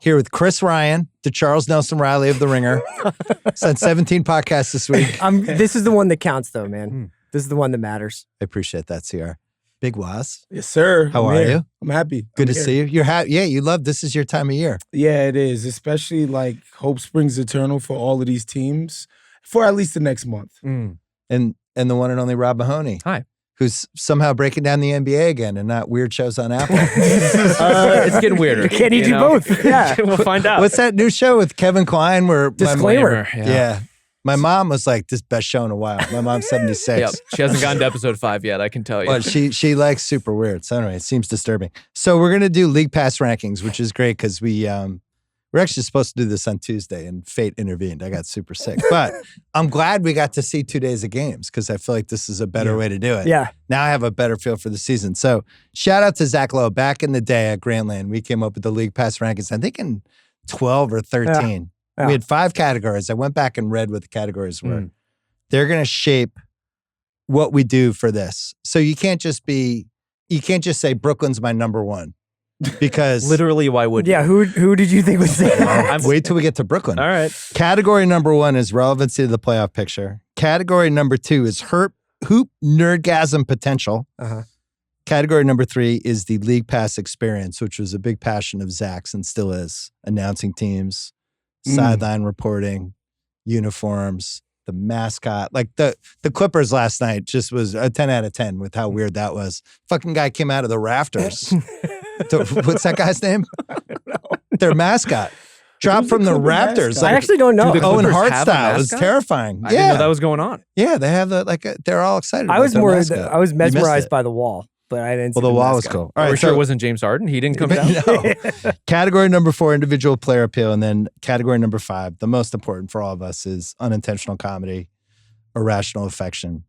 here with Chris Ryan, the Charles Nelson Riley of The Ringer. Sent 17 podcasts this week. This is the one that counts, though, man. This is the one that matters. I appreciate that, CR. Big Was. Yes, sir. How are you? I'm happy. Good to see you. You're happy. Yeah, you love this is your time of year. Yeah, it is. Especially like hope springs eternal for all of these teams for at least the next month. And the one and only Rob Mahoney. Hi. Who's somehow breaking down the NBA again and not weird shows on Apple. It's getting weirder. Can he do both? Yeah. We'll find out. What's that new show with Kevin Kline where Disclaimer. Yeah. My mom was like, this best show in a while. My mom's 76. Yep. She hasn't gotten to episode 5 yet, I can tell you. But she likes super weird. So anyway, it seems disturbing. So we're going to do League Pass rankings, which is great because we're actually supposed to do this on Tuesday and fate intervened. I got super sick. But I'm glad we got to see 2 days of games because I feel like this is a better way to do it. Yeah. Now I have a better feel for the season. So shout out to Zach Lowe. Back in the day at Grantland, we came up with the League Pass rankings, I think in 12 or 13. Yeah. We had 5 categories. I went back and read what the categories were. They're going to shape what we do for this. So you can't just say Brooklyn's my number one. Because literally, why would you? Yeah, who did you think would say that? Wait till we get to Brooklyn. All right. Category number 1 is relevancy to the playoff picture. Category number 2 is hoop nerdgasm potential. Category number 3 is the League Pass experience, which was a big passion of Zach's and still is. Announcing teams, sideline reporting, uniforms, the mascot. Like the Clippers last night just was a 10 out of 10 with how weird that was. Fucking guy came out of the rafters. What's that guy's name? I don't know. Their mascot. Dropped from the Raptors. I actually don't know. Owen Hart style. It was terrifying. I didn't know that was going on. Yeah, they have they're all excited. I was mascot. I was mesmerized by the wall, but I didn't see the wall was cool. All Are right, we sure it wasn't James Harden? He didn't come down? No. Category number 4, individual player appeal. And then category number 5, the most important for all of us is unintentional comedy, irrational affection,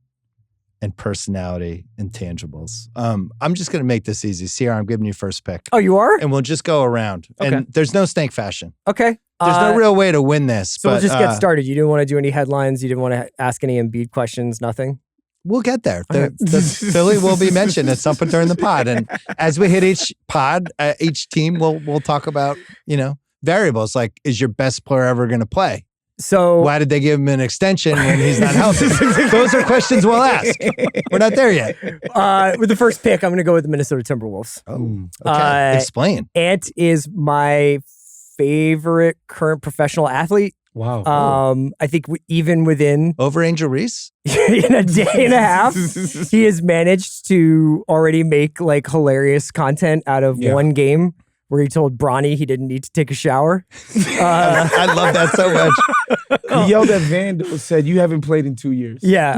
and personality intangibles. I'm just going to make this easy. Sierra, I'm giving you first pick. Oh, you are? And we'll just go around. Okay. And there's no snake fashion. Okay. There's no real way to win this. So we'll just get started. You didn't want to do any headlines. You didn't want to ask any Embiid questions. Nothing. We'll get there. The Philly will be mentioned at some point during the pod. And as we hit each pod, each team, we'll talk about, variables like, is your best player ever going to play? So why did they give him an extension when he's not healthy? Those are questions we'll ask. We're not there yet. With the first pick, I'm going to go with the Minnesota Timberwolves. Oh, okay. Explain. Ant is my favorite current professional athlete. Wow. I think even within over Angel Reese in a day and a half, he has managed to already make like hilarious content out of one game where he told Bronny he didn't need to take a shower. I love that so much. He yelled at Vandal, said, "You haven't played in 2 years." Yeah.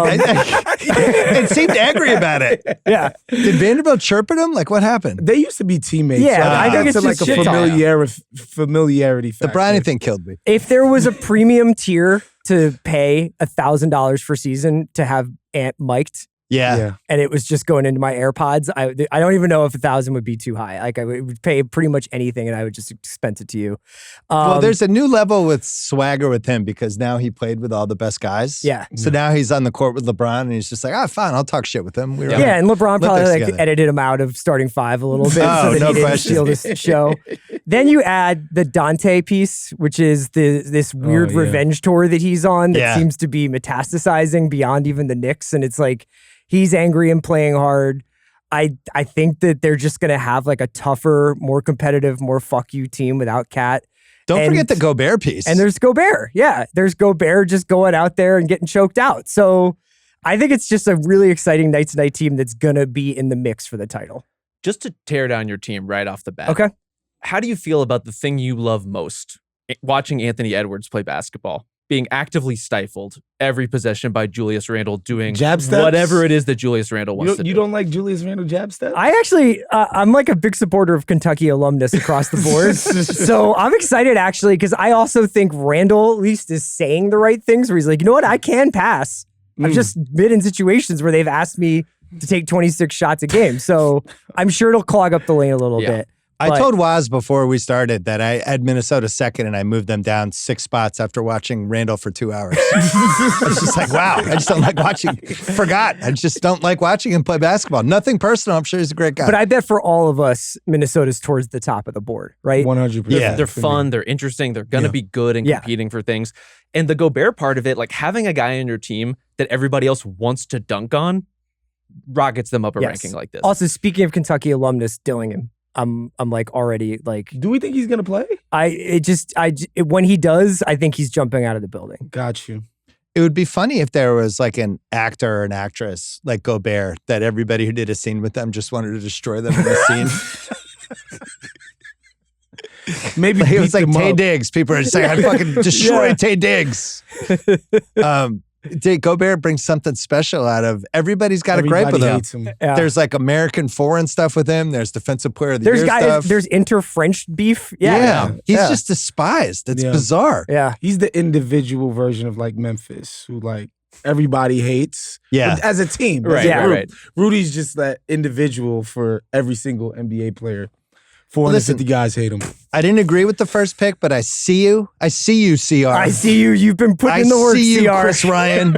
And seemed angry about it. Yeah. Did Vanderbilt chirp at him? Like, what happened? They used to be teammates. Yeah, so I think it's like just a shit familiarity The factor. Bronny thing killed me. If there was a premium tier to pay $1,000 for season to have Ant mic'd, Yeah. and it was just going into my AirPods, I don't even know if 1,000 would be too high. Like I would pay pretty much anything, and I would just expense it to you. Well, there's a new level with swagger with him because now he played with all the best guys. Yeah. So now he's on the court with LeBron, and he's just like, fine, I'll talk shit with him. Yeah, and LeBron probably together. edited him out of starting 5 a little bit Oh, so that no he didn't question. steal this show. Then you add the Dante piece, which is this weird revenge tour that he's on that seems to be metastasizing beyond even the Knicks, and it's like he's angry and playing hard. I think that they're just going to have like a tougher, more competitive, more fuck you team without Cat. Don't forget the Gobert piece. And there's Gobert. Yeah, there's Gobert just going out there and getting choked out. So I think it's just a really exciting night-to-night team that's going to be in the mix for the title. Just to tear down your team right off the bat. Okay. How do you feel about the thing you love most, watching Anthony Edwards play basketball? Being actively stifled every possession by Julius Randle doing jab steps? Whatever it is that Julius Randle wants to do. You don't like Julius Randle jab steps? I actually, I'm like a big supporter of Kentucky alumnus across the board. So I'm excited actually, because I also think Randle at least is saying the right things where he's like, you know what, I can pass. I've just been in situations where they've asked me to take 26 shots a game. So I'm sure it'll clog up the lane a little bit. I told Waz before we started that I had Minnesota second and I moved them down 6 spots after watching Randall for 2 hours. I was just like, wow, I just don't like watching. Forgot. I just don't like watching him play basketball. Nothing personal. I'm sure he's a great guy. But I bet for all of us, Minnesota's towards the top of the board, right? 100%. Yeah, they're fun. They're interesting. They're going to be good and competing for things. And the Gobert part of it, like having a guy on your team that everybody else wants to dunk on, rockets them up a ranking like this. Also, speaking of Kentucky alumnus Dillingham, I'm like already like. Do we think he's gonna play? When he does, I think he's jumping out of the building. Got you. It would be funny if there was like an actor or an actress like Gobert that everybody who did a scene with them just wanted to destroy them in the scene. Maybe Like, it was like Tay up. Diggs. People are just saying, I fucking destroyed Tay Diggs. Gobert brings something special out of everybody's got a gripe with him. Hates him. Yeah. There's like American foreign stuff with him. There's defensive player of the year stuff. There's inter-French beef. He's just despised. It's bizarre. Yeah. He's the individual version of like Memphis, who like everybody hates. Yeah. As a team. Right, As a group. right. Rudy's just that individual for every single NBA player. 450 guys hate him. I didn't agree with the first pick, but I see you. I see you, CR. I see you. You've been putting in the work, I see you, CR. Chris Ryan.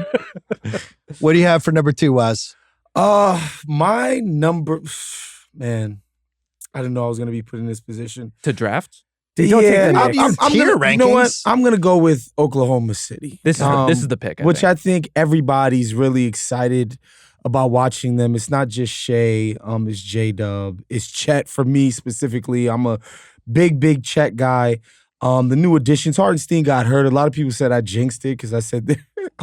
What do you have for number 2, Waz? My number, man, I didn't know I was going to be put in this position. To draft? Don't take the Knicks. You know what? I'm going to go with Oklahoma City. This is the pick, I think everybody's really excited about watching them. It's not just Shea, it's J-Dub, it's Chet for me specifically. I'm a big Chet guy. The new additions, Hardenstein got hurt. A lot of people said I jinxed it because I said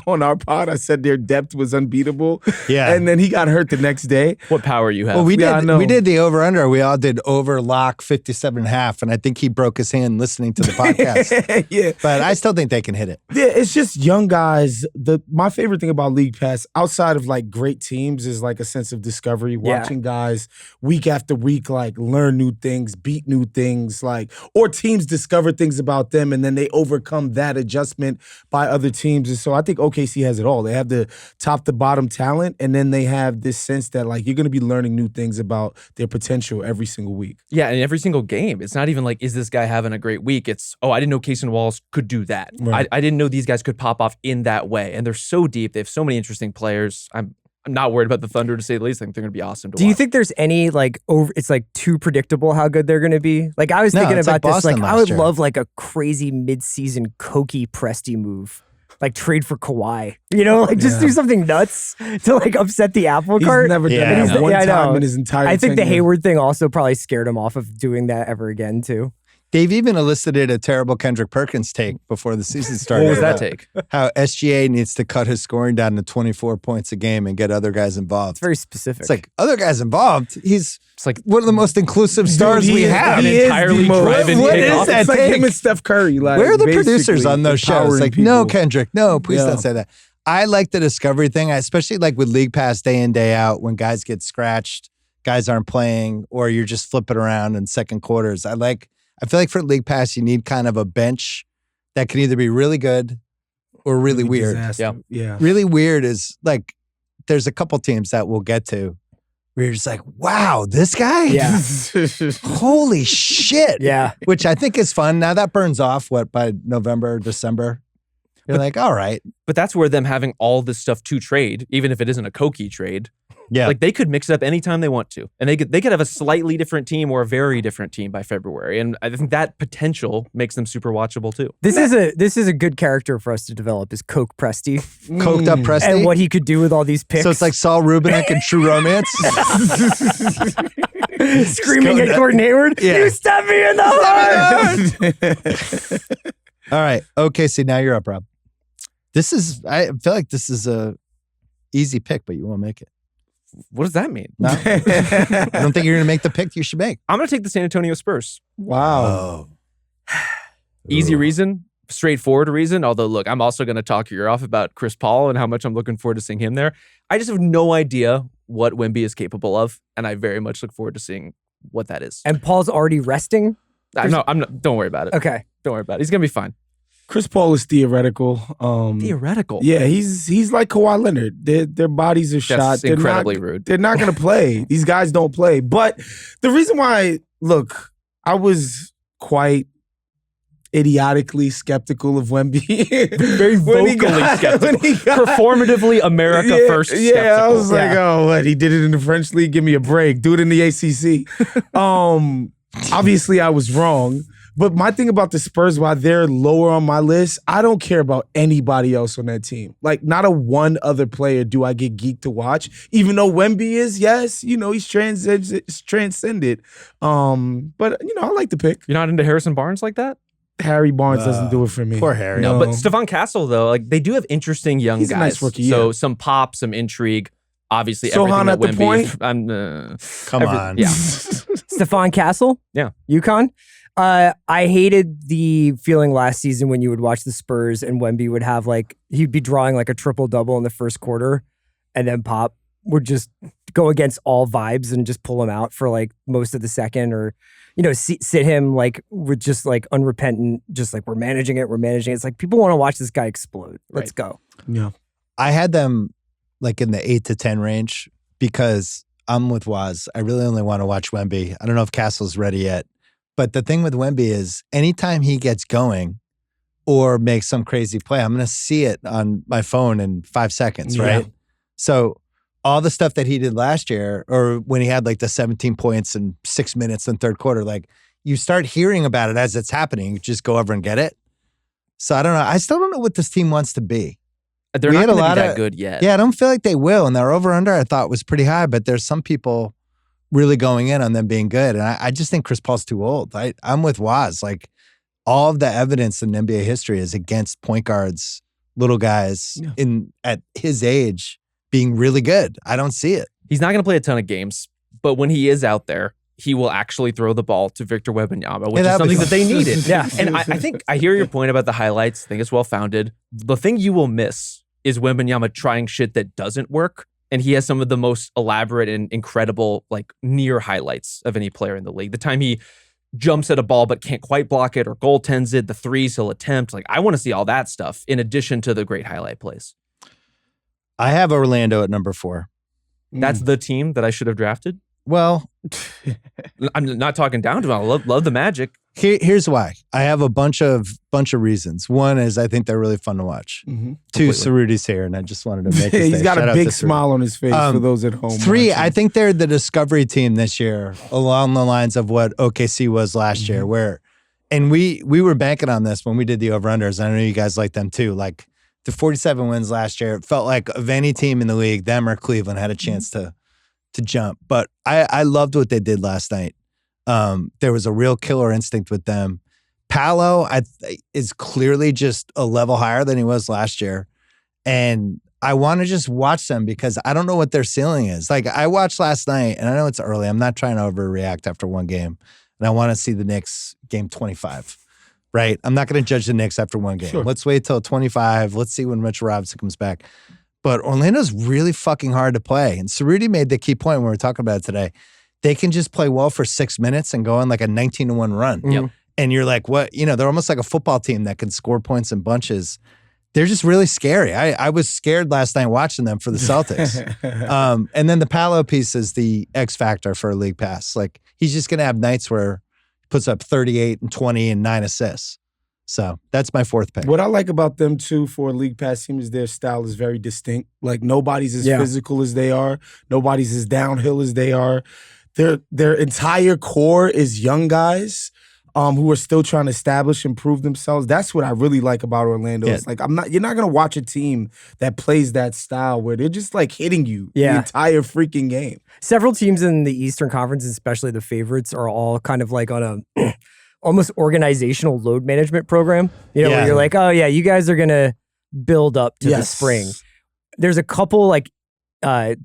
on our pod, I said their depth was unbeatable. Yeah. And then he got hurt the next day. What power you have. Well, we I did the over-under. We all did over-lock 57.5, and I think he broke his hand listening to the podcast. Yeah. But I still think they can hit it. Yeah, it's just young guys. My favorite thing about League Pass, outside of like great teams, is like a sense of discovery. Watching guys week after week, like learn new things, beat new things, like, or teams discover things about them and then they overcome that adjustment by other teams. And so I think OKC has it all. They have the top to bottom talent, and then they have this sense that like you're going to be learning new things about their potential every single week. Yeah, and every single game. It's not even like, is this guy having a great week? It's, I didn't know Casey Walls could do that. Right. I didn't know these guys could pop off in that way. And they're so deep. They have so many interesting players. I'm not worried about the Thunder, to say the least. I think they're going to be awesome to watch. Do you think there's any like it's like too predictable how good they're going to be? Like I was thinking about this. Like I would love like a crazy mid-season Koki Presti move. Like trade for Kawhi, like just do something nuts to like upset the apple cart. He's never done that one time in his entire I think the tenure. Hayward thing also probably scared him off of doing that ever again too. They've even elicited a terrible Kendrick Perkins take before the season started. What was that take? How SGA needs to cut his scoring down to 24 points a game and get other guys involved. It's very specific. It's like, other guys involved? It's like one of the most inclusive stars we have. An entirely drive-in What take is off. that It's like take? him and Steph Curry. Like, Where are the basically producers on those shows? empowering Like, people. no, Kendrick, no, please Yeah. don't say that. I like the discovery thing, especially like with League Pass day in, day out, when guys get scratched, guys aren't playing, or you're just flipping around in second quarters. I feel like for League Pass, you need kind of a bench that can either be really good or really weird. Disaster. Yeah. Really weird is like, there's a couple teams that we'll get to where you're just like, wow, this guy? Yeah. Holy shit. Yeah. Which I think is fun. Now that burns off, by November, December? You're like, all right. But that's where them having all this stuff to trade, even if it isn't a Koki trade, Yeah. like they could mix it up anytime they want to. And they could have a slightly different team or a very different team by February. And I think that potential makes them super watchable too. This is a good character for us to develop is Coke Presti Coked up Presti. and what he could do with all these picks. So it's like Saul Rubinek in True Romance. screaming at Gordon Hayward. Yeah. You stabbed me in the heart. All right. Okay, so now you're up, Rob. I feel like this is a easy pick, but you won't make it. What does that mean? No. I don't think you're going to make the pick you should make. I'm going to take the San Antonio Spurs. Wow. Easy reason, straightforward reason. Although, look, I'm also going to talk your ear off about Chris Paul and how much I'm looking forward to seeing him there. I just have no idea what Wemby is capable of, and I very much look forward to seeing what that is. And Paul's already resting? I'm not. Don't worry about it. Okay. Don't worry about it. He's going to be fine. Chris Paul is theoretical. Theoretical. Yeah, he's like Kawhi Leonard. Their bodies are shot. That's incredibly rude. They're not going to play. These guys don't play. But the reason why, look, I was quite idiotically skeptical of Wemby. Very vocally skeptical. Performatively America first skeptical. Yeah, I was like, oh, what? He did it in the French League? Give me a break. Do it in the ACC. Obviously, I was wrong. But my thing about the Spurs, while they're lower on my list, I don't care about anybody else on that team. Like, not a one other player do I get geeked to watch. Even though Wemby is, yes, he's transcended. But, I like the pick. You're not into Harrison Barnes like that? Harry Barnes doesn't do it for me. Poor Harry. No, but Stephon Castle, though, like they do have interesting young He's guys. a nice rookie, so yeah. some pop, some intrigue. Obviously, Sohan everything at that the Wemby. point? Come on. Yeah. Stephon Castle? Yeah. UConn? I hated the feeling last season when you would watch the Spurs and Wemby would have he'd be drawing like a triple-double in the first quarter and then Pop would just go against all vibes and just pull him out for like most of the second or, sit him with just unrepentant, just like we're managing it. It's like people want to watch this guy explode. Let's go. Yeah. I had them in the 8 to 10 range because I'm with Waz. I really only want to watch Wemby. I don't know if Castle's ready yet. But the thing with Wemby is anytime he gets going or makes some crazy play, I'm going to see it on my phone in 5 seconds, right? So all the stuff that he did last year or when he had the 17 points in 6 minutes in third quarter, you start hearing about it as it's happening. You just go over and get it. So I don't know. I still don't know what this team wants to be. They're not going to be that good yet. Yeah, I don't feel like they will. And their over-under I thought was pretty high, but there's some people really going in on them being good. And I just think Chris Paul's too old. I'm with Waz. All of the evidence in NBA history is against point guards, little guys at his age being really good. I don't see it. He's not going to play a ton of games, but when he is out there, he will actually throw the ball to Victor Wembanyama, which is something that they needed. Yeah. And I think I hear your point about the highlights. I think it's well-founded. The thing you will miss is Wembanyama trying shit that doesn't work. And he has some of the most elaborate and incredible, near highlights of any player in the league. The time he jumps at a ball but can't quite block it or goaltends it, the threes he'll attempt. I want to see all that stuff in addition to the great highlight plays. I have Orlando at number 4. That's the team that I should have drafted? Well, I'm not talking down to them. I love the Magic. Here's why. I have a bunch of reasons. One is I think they're really fun to watch. Mm-hmm. 2, Cerruti's here, and I just wanted to make it. He's got a big smile on his face for those at home. 3, watching. I think they're the discovery team this year, along the lines of what OKC was last year. And we were banking on this when we did the over-unders. I know you guys like them too. The 47 wins last year, it felt like of any team in the league, them or Cleveland had a chance to jump. But I loved what they did last night. There was a real killer instinct with them. Paolo is clearly just a level higher than he was last year. And I want to just watch them because I don't know what their ceiling is. I watched last night, and I know it's early. I'm not trying to overreact after one game. And I want to see the Knicks game 25, right? I'm not going to judge the Knicks after one game. Sure. Let's wait till 25. Let's see when Mitchell Robinson comes back. But Orlando's really fucking hard to play. And Cerruti made the key point when we were talking about it today. They can just play well for 6 minutes and go on a 19-1 run. Yep. And you're like, what? They're almost like a football team that can score points in bunches. They're just really scary. I was scared last night watching them for the Celtics. And then the Paolo piece is the X factor for a league pass. He's just going to have nights where he puts up 38 and 20 and 9 assists. So that's my 4th pick. What I like about them too for a league pass team is their style is very distinct. Nobody's as physical as they are. Nobody's as downhill as they are. Their entire core is young guys who are still trying to establish and prove themselves. That's what I really like about Orlando. Yeah. It's you're not gonna watch a team that plays that style where they're just hitting you the entire freaking game. Several teams in the Eastern Conference, especially the favorites, are all kind of on a almost organizational load management program. Where you're oh yeah, you guys are gonna build up to the spring. There's a couple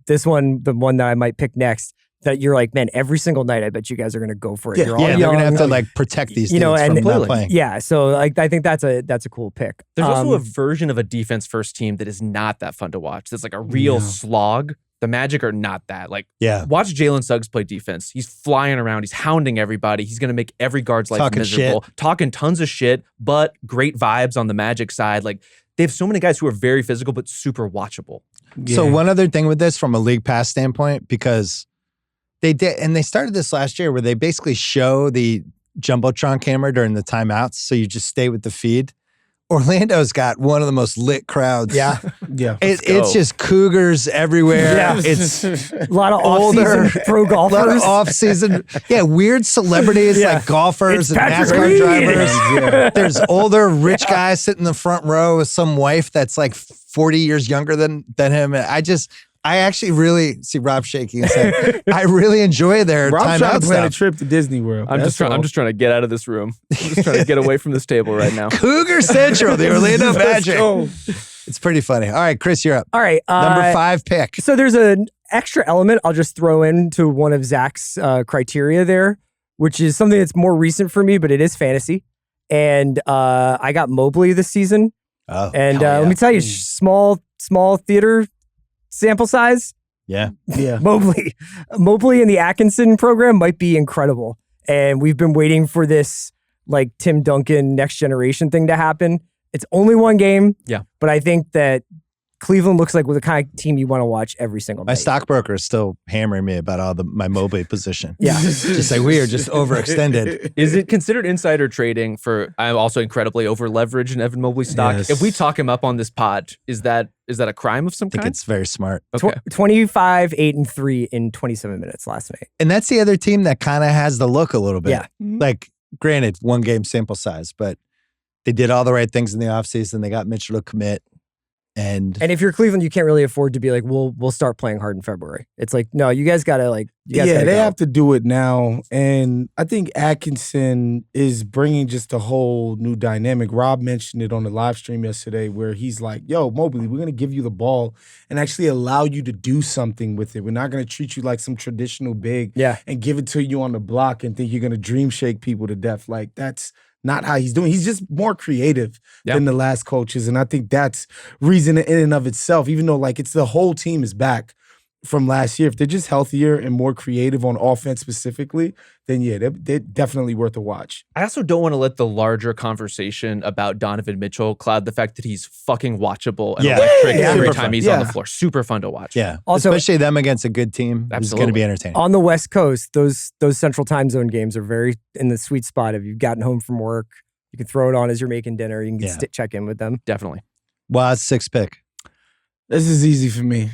this one, the one that I might pick next, that you're man, every single night I bet you guys are going to go for it. You're all they're going to have to protect these dudes from not playing. Yeah, so I think that's a cool pick. There's also a version of a defense first team that is not that fun to watch. That's a real slog. The Magic are not that. Watch Jalen Suggs play defense. He's flying around. He's hounding everybody. He's going to make every guard's life miserable. Talking tons of shit, but great vibes on the Magic side. They have so many guys who are very physical, but super watchable. Yeah. So one other thing with this from a league pass standpoint, because they did, and they started this last year where they basically show the Jumbotron camera during the timeouts, so you just stay with the feed. Orlando's got one of the most lit crowds. Yeah. It's just Cougars everywhere. Yeah. It's a lot of off-season pro golfers. A lot of off-season. Yeah, weird celebrities like golfers and NASCAR drivers. Yeah. There's older rich guys sitting in the front row with some wife that's like 40 years younger than him. I actually really see Rob shaking his head. I really enjoy their Rob's trying to plan stuff. a trip to Disney World. I'm just trying to get out of this room. I'm just trying to get away from this table right now. Cougar Central, the Orlando Magic. It's pretty funny. All right, Chris, you're up. All right. Number 5 pick. So there's an extra element I'll just throw into one of Zach's criteria there, which is something that's more recent for me, but it is fantasy. And I got Mobley this season. Oh, and let me tell you, small theater sample size. Yeah. Mobley in the Atkinson program might be incredible. And we've been waiting for this like Tim Duncan next generation thing to happen. It's only one game. Yeah. But I think that Cleveland looks like the kind of team you want to watch every single night. My stockbroker is still hammering me about my Mobley position. Yeah. Just like we are just overextended. Is it considered insider trading for, I'm also incredibly over leveraged in Evan Mobley stock. Yes. If we talk him up on this pod, is that a crime of some I think kind? it's very smart. Okay. 25, 8, and 3 in 27 minutes last night. And that's the other team that kind of has the look a little bit. Yeah. Like, granted, 1 game sample size, but they did all the right things in the offseason. They got Mitchell to commit. And if you're Cleveland, you can't really afford to be like, we'll start playing hard in February. It's like, no, you guys gotta they have to do it now. And I think Atkinson is bringing just a whole new dynamic. Rob mentioned it on the live stream yesterday where he's like, yo, Mobley, we're going to give you the ball and actually allow you to do something with it. We're not going to treat you like some traditional big and give it to you on the block and think you're going to dream shake people to death. Like, that's not how he's doing. He's just more creative than the last coaches. And I think that's reason in and of itself, even though like it's the whole team is back from last year. If they're just healthier and more creative on offense specifically, then they're definitely worth a watch. I also don't want to let the larger conversation about Donovan Mitchell cloud the fact that he's fucking watchable and electric every time he's on the floor. Super fun to watch. Yeah. Also, especially them against a good team is going to be entertaining. On the West Coast, those Central Time Zone games are very in the sweet spot. If you've gotten home from work, you can throw it on as you're making dinner. You can check in with them. Definitely. Wow, 6 pick. This is easy for me.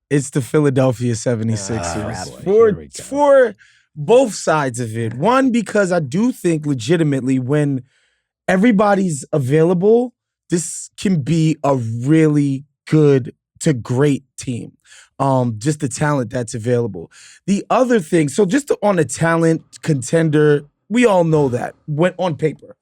It's the Philadelphia 76ers. For both sides of it. One, because I do think legitimately when everybody's available, this can be a really good to great team. Just the talent that's available. The other thing, so just on a talent contender, we all know that went on paper.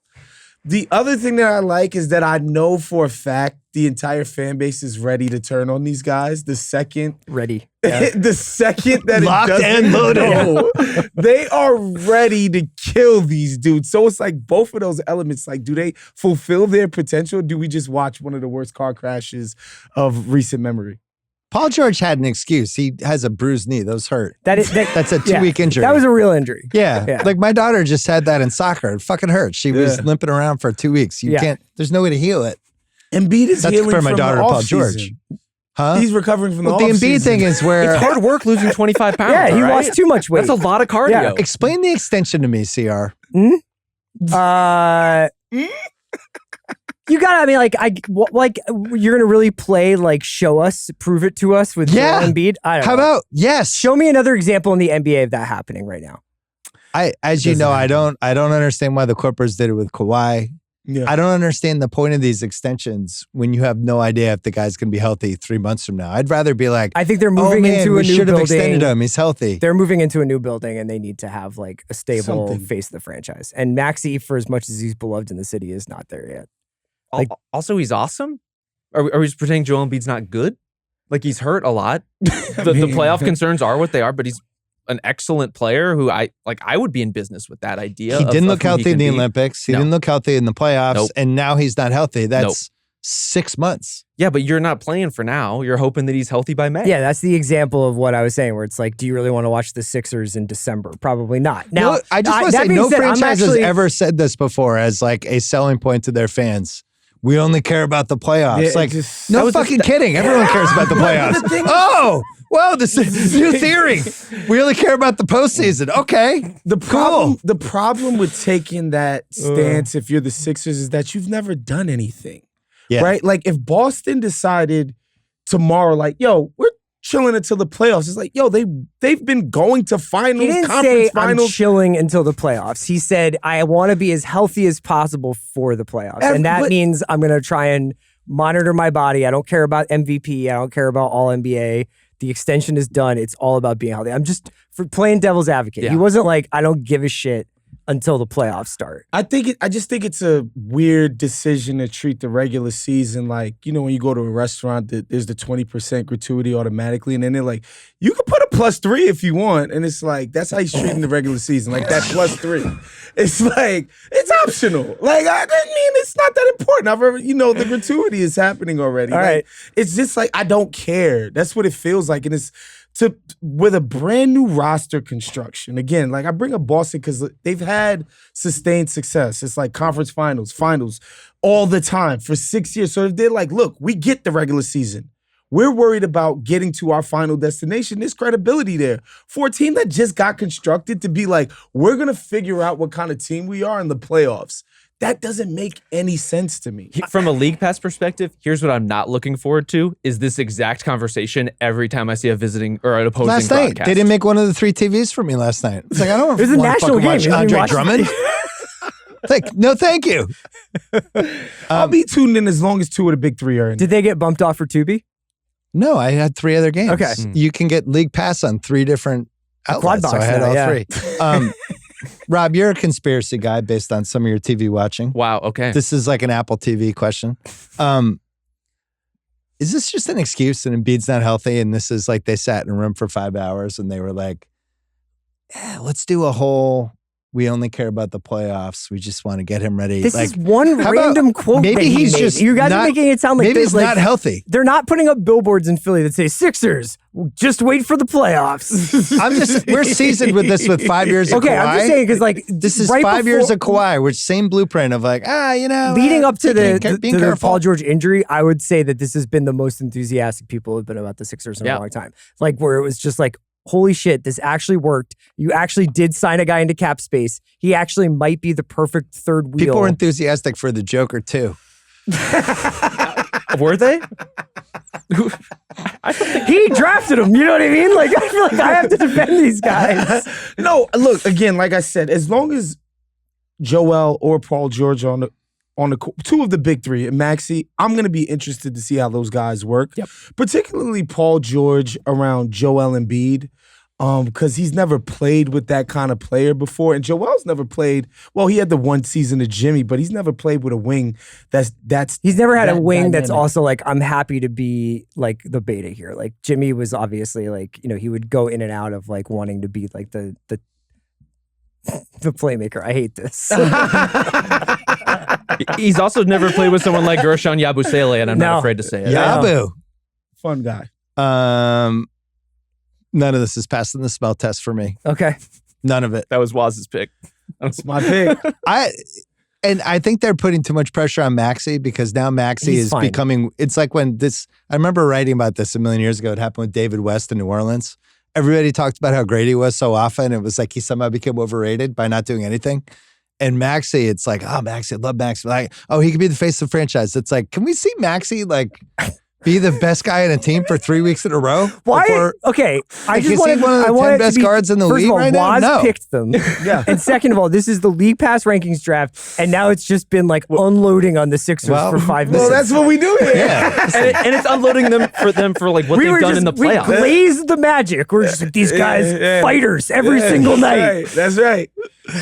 The other thing that I like is that I know for a fact the entire fan base is ready to turn on these guys. The second the second that locked it doesn't and loaded. they are ready to kill these dudes. So it's like both of those elements. Like, do they fulfill their potential? Or do we just watch one of the worst car crashes of recent memory? Paul George had an excuse. He has a bruised knee. Those hurt. That's a 2-week injury. That was a real injury. Yeah. Like my daughter just had that in soccer. It fucking hurt. She was limping around for 2 weeks. You can't, there's no way to heal it. Embiid is healing for my from daughter, the Paul off-season. George. Huh? He's recovering from the Embiid off-season. thing is where... It's hard work losing 25 pounds. Yeah, he lost too much weight. That's a lot of cardio. Yeah. Explain the extension to me, CR. You gotta, I mean, like you're gonna really play, like, show us, prove it to us with Joel Embiid? I don't know. How about, yes. Show me another example in the NBA of that happening right now. As you know, I don't understand why the Clippers did it with Kawhi. Yeah. I don't understand the point of these extensions when you have no idea if the guy's going to be healthy 3 months from now. I'd rather be like, I think they're moving into a new we should have building. extended him. He's healthy. They're moving into a new building and they need to have like a stable face of the franchise. And Maxey, for as much as he's beloved in the city, is not there yet. Like, also, he's awesome. Are we just pretending Joel Embiid's not good? Like, he's hurt a lot. The playoff concerns are what they are, but he's an excellent player who I would be in business with that idea. He didn't look healthy in the Olympics. He didn't look healthy in the playoffs. And now he's not healthy. That's 6 months. Yeah, but you're not playing for now. You're hoping that he's healthy by May. Yeah, that's the example of what I was saying, where it's like, do you really want to watch the Sixers in December? Probably not. Now, I just want to say, no franchise has ever said this before as like a selling point to their fans. we only care about the playoffs. Yeah, Like, no fucking kidding. Everyone cares about the playoffs. Oh, well, this is new theory. We only care about the postseason. Okay, The problem with taking that stance, if you're the Sixers, is that you've never done anything, right? Like, if Boston decided tomorrow, like, yo, we're chilling until the playoffs. It's like, yo, they've been going to finals, he didn't conference say finals. I'm chilling until the playoffs. He said I want to be as healthy as possible for the playoffs, and that means I'm going to try and monitor my body. I don't care about MVP. I don't care about All NBA. The extension is done. It's all about being healthy. I'm just for playing devil's advocate. He wasn't like I don't give a shit until the playoffs start. I just think it's a weird decision to treat the regular season like, you know, when you go to a restaurant, there's the 20% gratuity automatically, and then they're like, you can put a +3 if you want, and it's like that's how he's treating the regular season, like that +3. It's like it's optional. Like I mean, it's not that important. The gratuity is happening already. All right, it's just like I don't care. That's what it feels like, and it's. With a brand new roster construction, again, like I bring up Boston because they've had sustained success. It's like conference finals all the time for 6 years. So if they're like, look, we get the regular season. We're worried about getting to our final destination. There's credibility there. For a team that just got constructed to be like, we're going to figure out what kind of team we are in the playoffs. That doesn't make any sense to me. From a league pass perspective, here's what I'm not looking forward to is this exact conversation every time I see a visiting or an opposing last night, broadcast. they didn't make one of the 3 TVs for me last night. It's like, I don't It was a national game. watch Andre Drummond. No, thank you. I'll be tuned in as long as 2 of the big 3 are in. Did they get bumped off for Tubi? No, I had 3 other games. Okay. You can get league pass on 3 different outlets. Quad box so I had now, all 3. Rob, you're a conspiracy guy based on some of your TV watching. Wow, okay. This is like an Apple TV question. Is this just an excuse and Embiid's not healthy and this is like they sat in a room for 5 hours and they were like, let's do a whole, we only care about the playoffs. We just want to get him ready. This like, is one random quote maybe that he he's made. just You guys not, are making it sound like maybe he's like, not healthy. They're not putting up billboards in Philly that say Sixers, just wait for the playoffs. We're seasoned with this with 5 years of Kawhi. Okay, I'm just saying because like this is right 5 years before, of Kawhi, which same blueprint of like, leading up to being the careful. Paul George injury, I would say that this has been the most enthusiastic people have been about the Sixers in a long time. Like where it was just like, holy shit, this actually worked. You actually did sign a guy into cap space. He actually might be the perfect third wheel. People were enthusiastic for the Joker too. Were they? He drafted him. You know what I mean? Like I feel like I have to defend these guys. No, look, again, like I said, as long as Joel or Paul George on the 2 of the big 3 and Maxey, I'm going to be interested to see how those guys work. Yep. Particularly Paul George around Joel Embiid, because he's never played with that kind of player before. And Joel's never played, well, he had the 1 season of Jimmy, but he's never played with a wing that's he's never had a wing dynamic. that's also like, I'm happy to be like the beta here. Like Jimmy was obviously like, you know, he would go in and out of like wanting to be like the playmaker. I hate this. He's also never played with someone like Gershon Yabusele, and I'm not afraid to say it. Yabu. Fun guy. None of this is passing the smell test for me. Okay. None of it. That was Waz's pick. That's my pick. I think they're putting too much pressure on Maxey because now Maxey is becoming, it's like when I remember writing about this a million years ago. It happened with David West in New Orleans. Everybody talked about how great he was so often. It was like he somehow became overrated by not doing anything. And Maxey, it's like, oh, Maxey, I love Maxey. Like, oh, he could be the face of the franchise. It's like, can we see Maxey like be the best guy in a team for 3 weeks in a row? Why? Before, okay, I like, just wanted one of the 10 best guards in the league right now. Woz No, picked them. Yeah. And second of all, this is the league pass rankings draft, and now it's just been like unloading on the Sixers for 5 minutes. Well, that's what we do here. yeah. and it's unloading them for like what they've done in the playoffs. We glazed the Magic. We're just like, these guys, fighters every single night. That's right.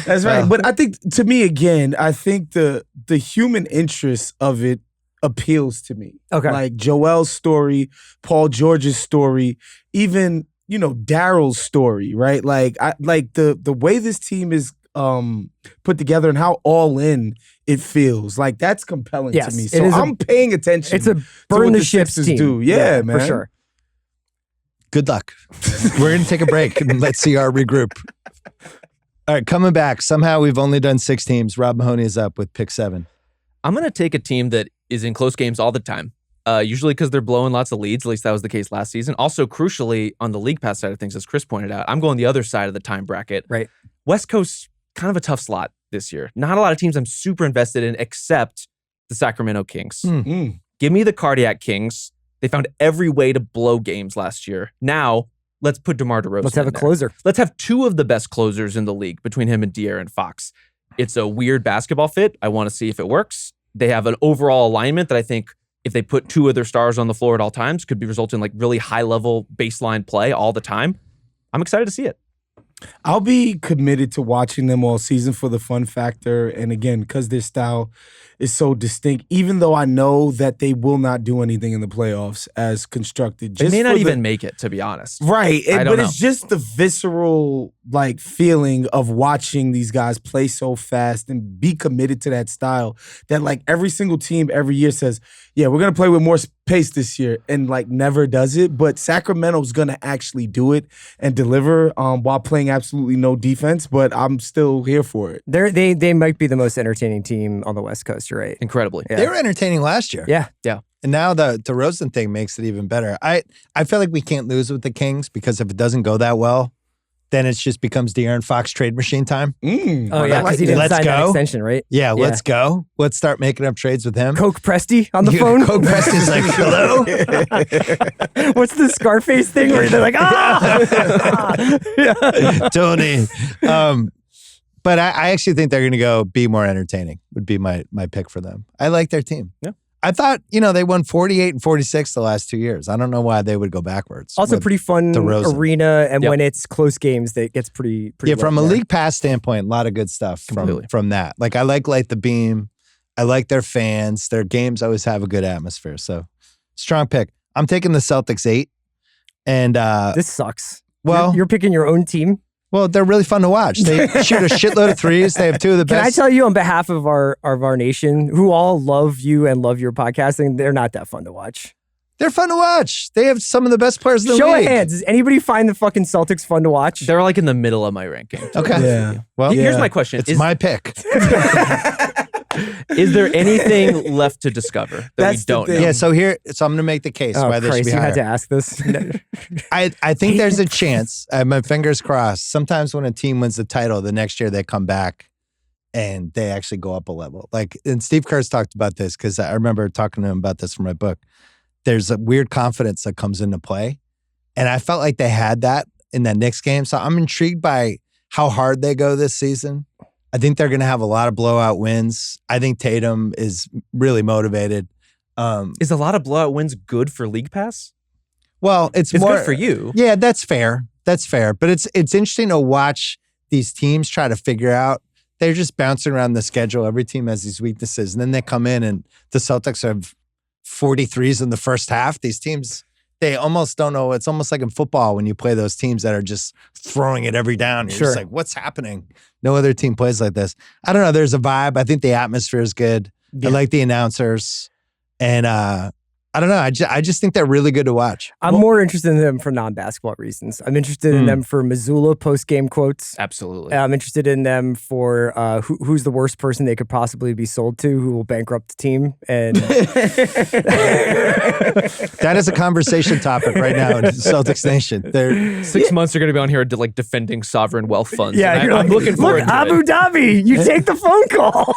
That's right. But I think, to me, again, I think the human interest of it appeals to me. Okay. Like Joel's story, Paul George's story, even, Daryl's story, right? Like the way this team is put together and how all in it feels. Like that's compelling to me. So I'm paying attention. It's a burn the ships team. Do. Yeah, man. For sure. Good luck. We're going to take a break and let's see our regroup. All right, coming back. Somehow we've only done 6 teams. Rob Mahoney is up with pick 7. I'm going to take a team that is in close games all the time. Usually because they're blowing lots of leads. At least that was the case last season. Also, crucially, on the league pass side of things, as Chris pointed out, I'm going the other side of the time bracket. Right. West Coast, kind of a tough slot this year. Not a lot of teams I'm super invested in except the Sacramento Kings. Give me the Cardiac Kings. They found every way to blow games last year. Now, let's put DeMar DeRozan Let's have a closer. Let's have two of the best closers in the league between him and De'Aaron Fox. It's a weird basketball fit. I want to see if it works. They have an overall alignment that I think if they put two of their stars on the floor at all times could be result in like really high-level baseline play all the time. I'm excited to see it. I'll be committed to watching them all season for the fun factor. And again, because their style is so distinct, even though I know that they will not do anything in the playoffs as constructed. They may not even make it, to be honest. Right. I don't but know. It's just the visceral like feeling of watching these guys play so fast and be committed to that style that like every single team every year says, yeah, we're going to play with more pace this year and like never does it. But Sacramento's going to actually do it and deliver while playing absolutely no defense. But I'm still here for it. They might be the most entertaining team on the West Coast. You're right. Incredibly. They were entertaining last year. Yeah. And now the DeRozan thing makes it even better. I feel like we can't lose with the Kings because if it doesn't go that well, then it just becomes De'Aaron Fox trade machine time. Oh, yeah, because he didn't sign that extension, right? Yeah, let's go. Let's start making up trades with him. Coke Presti on the phone. Coke Presti's like, hello? What's the Scarface thing where they're like, Tony. But I actually think they're going to go be more entertaining would be my pick for them. I like their team. Yeah. I thought, they won 48 and 46 the last 2 years. I don't know why they would go backwards. Also pretty fun DeRozan. arena, and when it's close games, that gets pretty Yeah, from a league pass standpoint, a lot of good stuff from that. Like, I like Light the Beam. I like their fans. Their games always have a good atmosphere. So, strong pick. I'm taking the Celtics 8. And this sucks. Well, you're picking your own team? Well, they're really fun to watch. They shoot a shitload of threes. They have two of the best. Can I tell you on behalf of our nation, who all love you and love your podcasting, they're not that fun to watch. They're fun to watch. They have some of the best players in the league. Show of hands. Does anybody find the fucking Celtics fun to watch? They're like in the middle of my ranking. Okay. Yeah. Well, here's my question. It's my pick. Is there anything left to discover that we don't know? Yeah, so I'm going to make the case why they should be you higher. had to ask this. I think there's a chance. I have my fingers crossed. Sometimes when a team wins the title, the next year they come back and they actually go up a level. And Steve Kerr's talked about this because I remember talking to him about this for my book. There's a weird confidence that comes into play. And I felt like they had that in that Knicks game. So I'm intrigued by how hard they go this season. I think they're going to have a lot of blowout wins. I think Tatum is really motivated. Is a lot of blowout wins good for League Pass? Well, it's more more good for you. Yeah, that's fair. That's fair. But it's interesting to watch these teams try to figure out. They're just bouncing around the schedule. Every team has these weaknesses. And then they come in and the Celtics have 43s in the first half. These teams, they almost don't know. It's almost like in football when you play those teams that are just throwing it every down. You're just like, what's happening? No other team plays like this. I don't know. There's a vibe. I think the atmosphere is good. Yeah. I like the announcers. And I don't know. I just think they're really good to watch. I'm more interested in them for non-basketball reasons. I'm interested in them for Missoula post-game quotes. Absolutely. I'm interested in them for who's the worst person they could possibly be sold to who will bankrupt the team. And that is a conversation topic right now in Celtics Nation. 6 months are going to be on here like defending sovereign wealth funds. Yeah, I'm looking forward to Abu Dhabi, you take the phone call.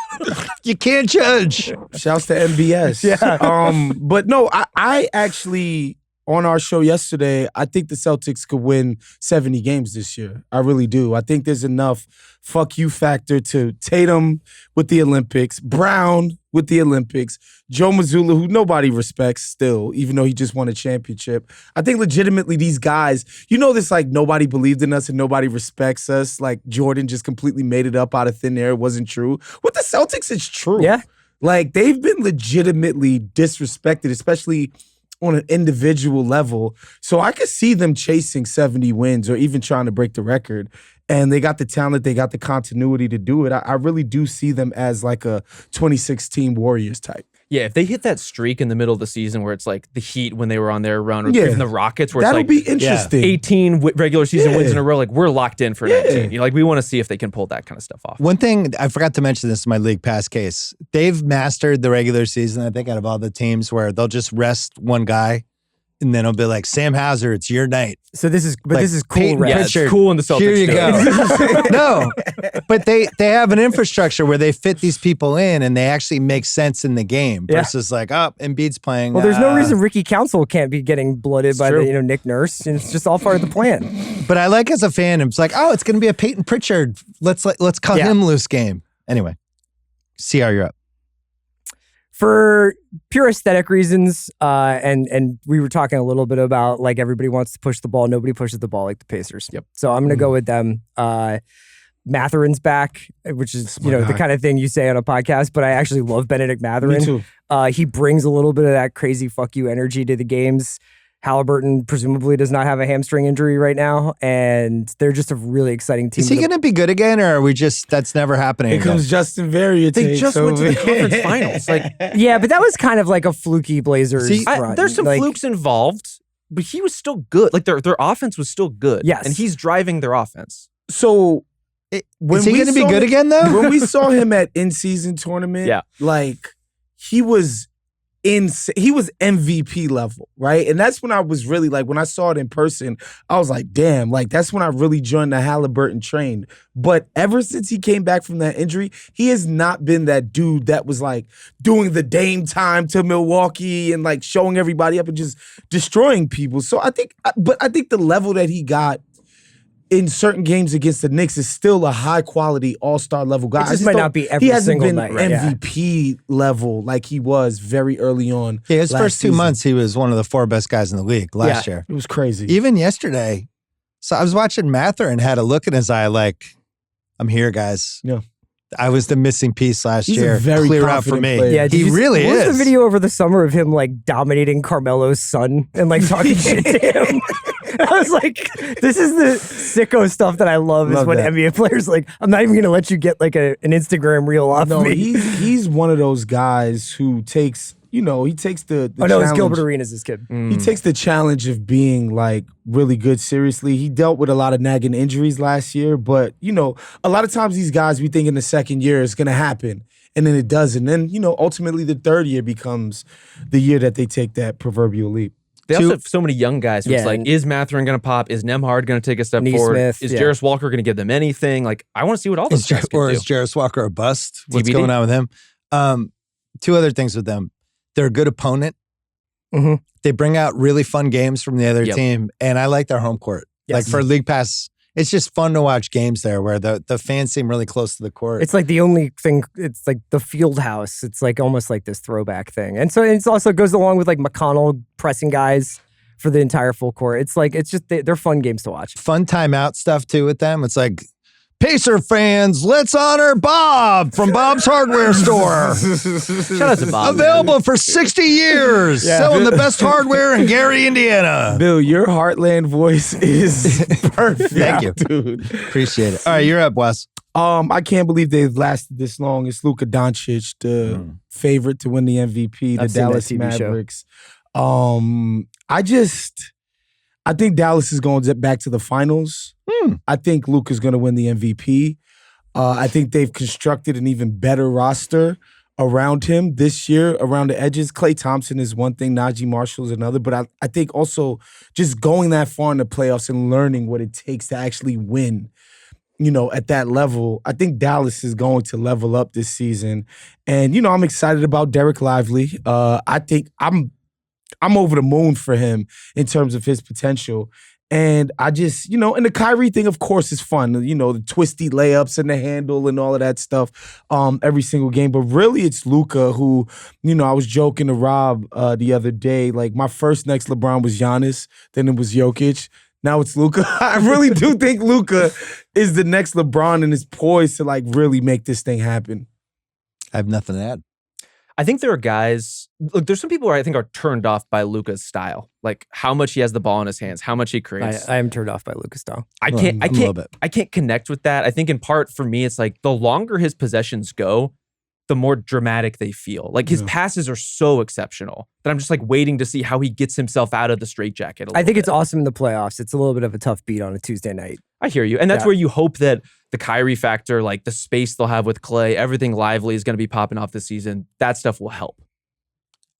You can't judge. Shouts to MBS. Yeah. But no, I actually, on our show yesterday, I think the Celtics could win 70 games this year. I really do. I think there's enough fuck you factor to Tatum with the Olympics, Brown with the Olympics, Joe Mazzulla, who nobody respects still, even though he just won a championship. I think legitimately these guys, this like nobody believed in us and nobody respects us. Like Jordan just completely made it up out of thin air. It wasn't true. With the Celtics, it's true. Yeah. Like, they've been legitimately disrespected, especially on an individual level. So I could see them chasing 70 wins or even trying to break the record. And they got the talent, they got the continuity to do it. I really do see them as like a 2016 Warriors type. Yeah, if they hit that streak in the middle of the season where it's like the Heat when they were on their run, or even the Rockets where that'll it's like be interesting. 18 regular season wins in a row, like we're locked in for 19. Like we want to see if they can pull that kind of stuff off. One thing, I forgot to mention this in my league pass case. They've mastered the regular season, I think, out of all the teams where they'll just rest one guy and then it'll be like, Sam Hauser, it's your night. So this is cool, Peyton right? Yeah, it's cool in the Celtics. Here you go. No, but they have an infrastructure where they fit these people in and they actually make sense in the game versus like, Embiid's playing. Well, there's no reason Ricky Council can't be getting blooded by the Nick Nurse. It's just all part of the plan. But I like as a fan, it's like, it's going to be a Peyton Pritchard. Let's cut him loose game. Anyway, CR, you're up. For pure aesthetic reasons, and we were talking a little bit about like everybody wants to push the ball, nobody pushes the ball like the Pacers. Yep. So I'm going to go with them. Matherin's back, which is the kind of thing you say on a podcast, but I actually love Benedict Mathurin. Me too. He brings a little bit of that crazy fuck you energy to the games. Halliburton presumably does not have a hamstring injury right now, and they're just a really exciting team. Is he going to be good again, or are we just, that's never happening? Here comes Justin Variety. They just went to the conference finals. Like, yeah, but that was kind of like a fluky Blazers run. There's some flukes involved, but he was still good. Like their offense was still good. Yes. And he's driving their offense. So is he going to be good again, though? When we saw him at in-season tournament, like he was MVP level, right? And that's when I was really like, when I saw it in person, I was like, damn, like that's when I really joined the Halliburton train. But ever since he came back from that injury, he has not been that dude that was like doing the Dame time to Milwaukee and like showing everybody up and just destroying people. So I think the level that he got in certain games against the Knicks is still a high quality all-star level guy. It just might not be every single night. He hasn't been MVP level like he was very early on. Yeah, his first 2 months, he was one of the 4 best guys in the league last year. It was crazy. Even yesterday, so I was watching Mathurin had a look in his eye like, I'm here, guys. Yeah. I was the missing piece last year. A very clear out for me. player. Yeah, he really what is. was the video over the summer of him like dominating Carmelo's son and like talking shit to him? I was like, this is the sicko stuff that I love is when NBA players like, I'm not even going to let you get like an Instagram reel off me. He's one of those guys who takes, he takes the no, it's Gilbert Arenas, this kid. He takes the challenge of being like really good seriously. He dealt with a lot of nagging injuries last year, but a lot of times these guys we think in the second year it's going to happen. And then it doesn't. And then, ultimately the third year becomes the year that they take that proverbial leap. They also have so many young guys. It's like, is Mathurin going to pop? Is Nemhard going to take a step forward? Smith, is Jarris Walker going to give them anything? Like, I want to see what all those guys can do. Or is Jarris Walker a bust? What's TBD? going on with him? 2 other things with them. They're a good opponent. Mm-hmm. They bring out really fun games from the other team, and I like their home court. Yes. Like for League Pass, it's just fun to watch games there where the fans seem really close to the court. It's like the only thing, it's like the field house. It's like almost like this throwback thing. And so it also goes along with like McConnell pressing guys for the entire full court. It's like, it's just, they're fun games to watch. Fun timeout stuff too with them. It's like, Pacer fans, let's honor Bob from Bob's Hardware Store. Shout out to Bob. Available for 60 years. Selling the best hardware in Gary, Indiana. Bill, your Heartland voice is perfect. Thank you, dude. Appreciate it. All right, you're up, Wes. I can't believe they've lasted this long. It's Luka Doncic, the favorite to win the MVP, the Dallas Mavericks. I think Dallas is going back to the finals. I think Luka's going to win the MVP. I think they've constructed an even better roster around him this year, around the edges. Klay Thompson is one thing, Najee Marshall is another. But I think also just going that far in the playoffs and learning what it takes to actually win, at that level, I think Dallas is going to level up this season. And, I'm excited about Derek Lively. I think I'm over the moon for him in terms of his potential. And I just, and the Kyrie thing, of course, is fun. The twisty layups and the handle and all of that stuff every single game. But really, it's Luka who, I was joking to Rob the other day. Like, my first next LeBron was Giannis. Then it was Jokic. Now it's Luka. I really do think Luka is the next LeBron and is poised to, like, really make this thing happen. I have nothing to add. I think there are guys, look, there's some people who I think are turned off by Luka's style, like how much he has the ball in his hands, how much he creates. I am turned off by Luka's style. I can't connect with that. I think in part for me, it's like the longer his possessions go, the more dramatic they feel. Like his passes are so exceptional that I'm just like waiting to see how he gets himself out of the straitjacket. I think it's awesome in the playoffs. It's a little bit of a tough beat on a Tuesday night. I hear you. And that's where you hope that the Kyrie factor, like the space they'll have with Clay, everything lively is going to be popping off this season. That stuff will help.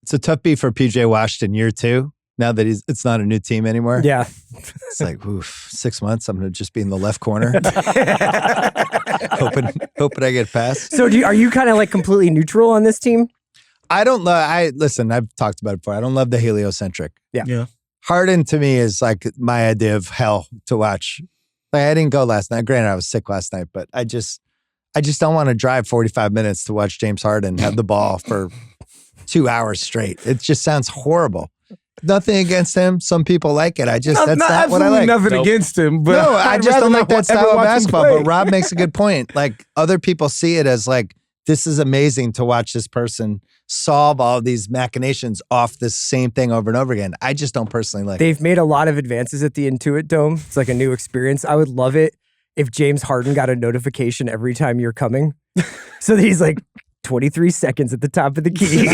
It's a tough beat for PJ Washington year 2. Now that it's not a new team anymore. Yeah. It's like, oof, 6 months. I'm going to just be in the left corner. hoping I get past. So are you kind of like completely neutral on this team? I don't love, listen, I've talked about it before. I don't love the heliocentric. Yeah. Harden to me is like my idea of hell to watch. Like I didn't go last night. Granted, I was sick last night, but I just don't want to drive 45 minutes to watch James Harden have the ball for 2 hours straight. It just sounds horrible. Nothing against him. Some people like it. That's not what I like. Nothing against him, but no, I just don't like that style of basketball. But Rob makes a good point. Like other people see it as like, this is amazing to watch this person solve all of these machinations off this same thing over and over again. I just don't personally like it. They've made a lot of advances at the Intuit Dome. It's like a new experience. I would love it if James Harden got a notification every time you're coming. So that he's like 23 seconds at the top of the key.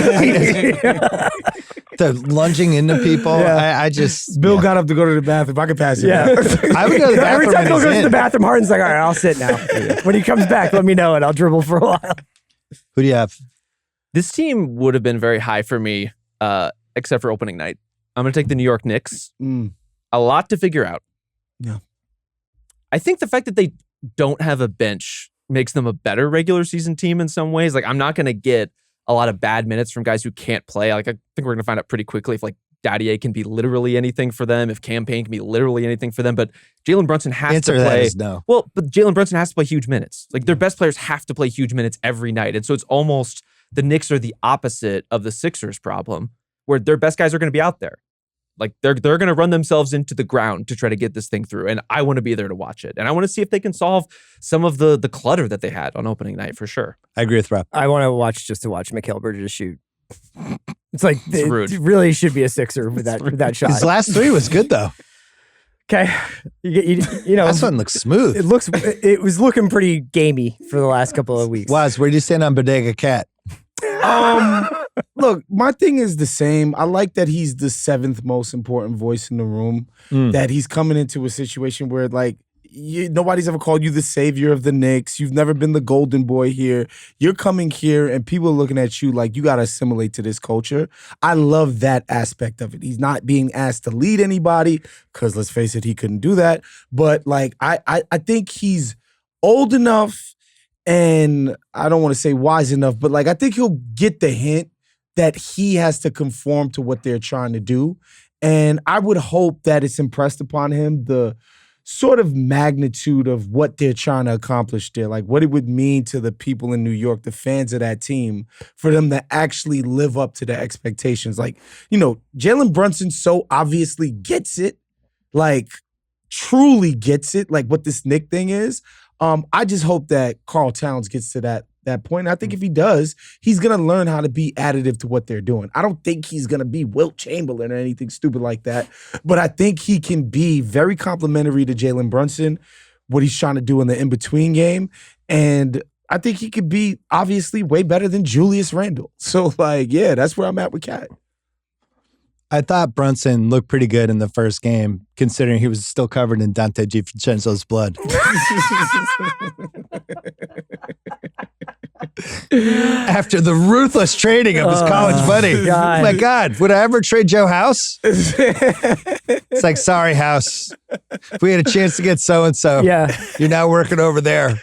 The lunging into people. I just... Bill got up to go to the bathroom. I could pass it. I would go to the bathroom. Every time Bill goes to the bathroom, Harden's like, all right, I'll sit now. When he comes back, let me know and I'll dribble for a while. Who do you have? This team would have been very high for me, except for opening night. I'm going to take the New York Knicks. A lot to figure out. Yeah. I think the fact that they don't have a bench makes them a better regular season team in some ways. Like, I'm not going to get a lot of bad minutes from guys who can't play. Like, I think we're going to find out pretty quickly if, like, Daddier can be literally anything for them, if Campaign can be literally anything for them. But Jalen Brunson has to play. No. Well, but Jalen Brunson has to play huge minutes. Like, their best players have to play huge minutes every night. And so it's almost the Knicks are the opposite of the Sixers problem, where their best guys are going to be out there. Like, they're going to run themselves into the ground to try to get this thing through. And I want to be there to watch it. And I want to see if they can solve some of the clutter that they had on opening night for sure. I agree with Rob. I want to watch just to watch Mikal Bridges shoot. It's like, rude. It really should be a Sixer with that shot. His last 3 was good, though. Okay. You know. This one looks smooth. It was looking pretty gamey for the last couple of weeks. Waz, where do you stand on Bodega Cat? Look, my thing is the same. I like that he's the 7th most important voice in the room. That he's coming into a situation where, like, nobody's ever called you the savior of the Knicks. You've never been the golden boy here. You're coming here and people are looking at you like you got to assimilate to this culture. I love that aspect of it. He's not being asked to lead anybody because, let's face it, he couldn't do that. But, like, I think he's old enough and I don't want to say wise enough, but, like, I think he'll get the hint that he has to conform to what they're trying to do. And I would hope that it's impressed upon him the sort of magnitude of what they're trying to accomplish there, like what it would mean to the people in New York, the fans of that team, for them to actually live up to their expectations. Like, you know, Jalen Brunson so obviously gets it, like truly gets it, like what this Knick thing is. I just hope that Karl Towns gets to that point. And I think if he does, he's going to learn how to be additive to what they're doing. I don't think he's going to be Wilt Chamberlain or anything stupid like that, but I think he can be very complimentary to Jalen Brunson, what he's trying to do in the in-between game. And I think he could be obviously way better than Julius Randle. So, like, yeah, that's where I'm at with Cat. I thought Brunson looked pretty good in the first game, considering he was still covered in Dante DiVincenzo's blood. After the ruthless trading of his college buddy. God. Oh my God, would I ever trade Joe House? It's like, sorry, House. If we had a chance to get so-and-so, you're now working over there.